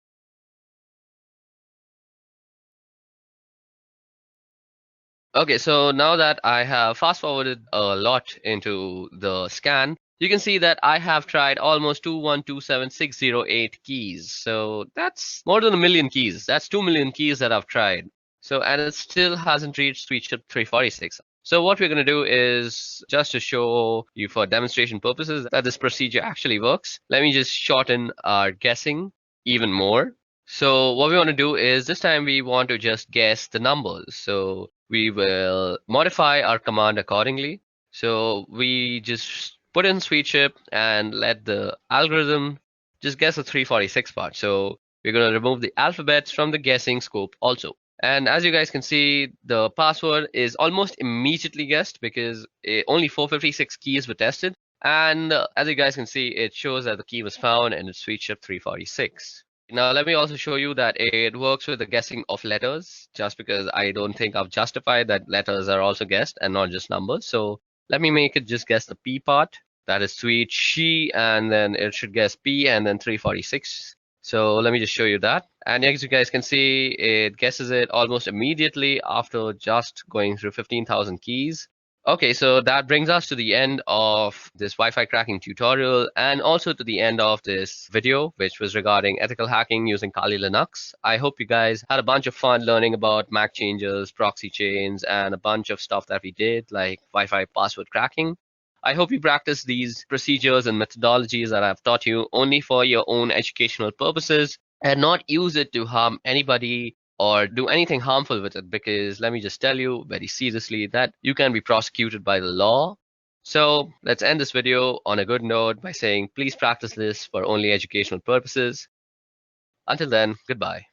Okay, so now that I have fast forwarded a lot into the scan, you can see that I have tried almost 2127608 keys. So that's more than a million keys. That's 2 million keys that I've tried. So, and it still hasn't reached sweet chip 346. So what we're going to do is just to show you for demonstration purposes that this procedure actually works. Let me just shorten our guessing even more. So what we want to do is this time we want to just guess the numbers. So we will modify our command accordingly. So we just put in sweet chip and let the algorithm just guess the 346 part. So we're going to remove the alphabets from the guessing scope also. And as you guys can see, the password is almost immediately guessed because only 456 keys were tested. And as you guys can see, it shows that the key was found and it's sweet chip 346. Now, let me also show you that it works with the guessing of letters, just because I don't think I've justified that letters are also guessed and not just numbers. So let me make it just guess the P part. That is sweet she, and then it should guess P and then 346. So let me just show you that. And as you guys can see, it guesses it almost immediately after just going through 15,000 keys. Okay, so that brings us to the end of this Wi-Fi cracking tutorial and also to the end of this video, which was regarding ethical hacking using Kali Linux. I hope you guys had a bunch of fun learning about MAC changes, proxy chains, and a bunch of stuff that we did, like Wi-Fi password cracking. I hope you practice these procedures and methodologies that I've taught you only for your own educational purposes and not use it to harm anybody or do anything harmful with it, because let me just tell you very seriously that you can be prosecuted by the law. So let's end this video on a good note by saying please practice this for only educational purposes. Until then, goodbye.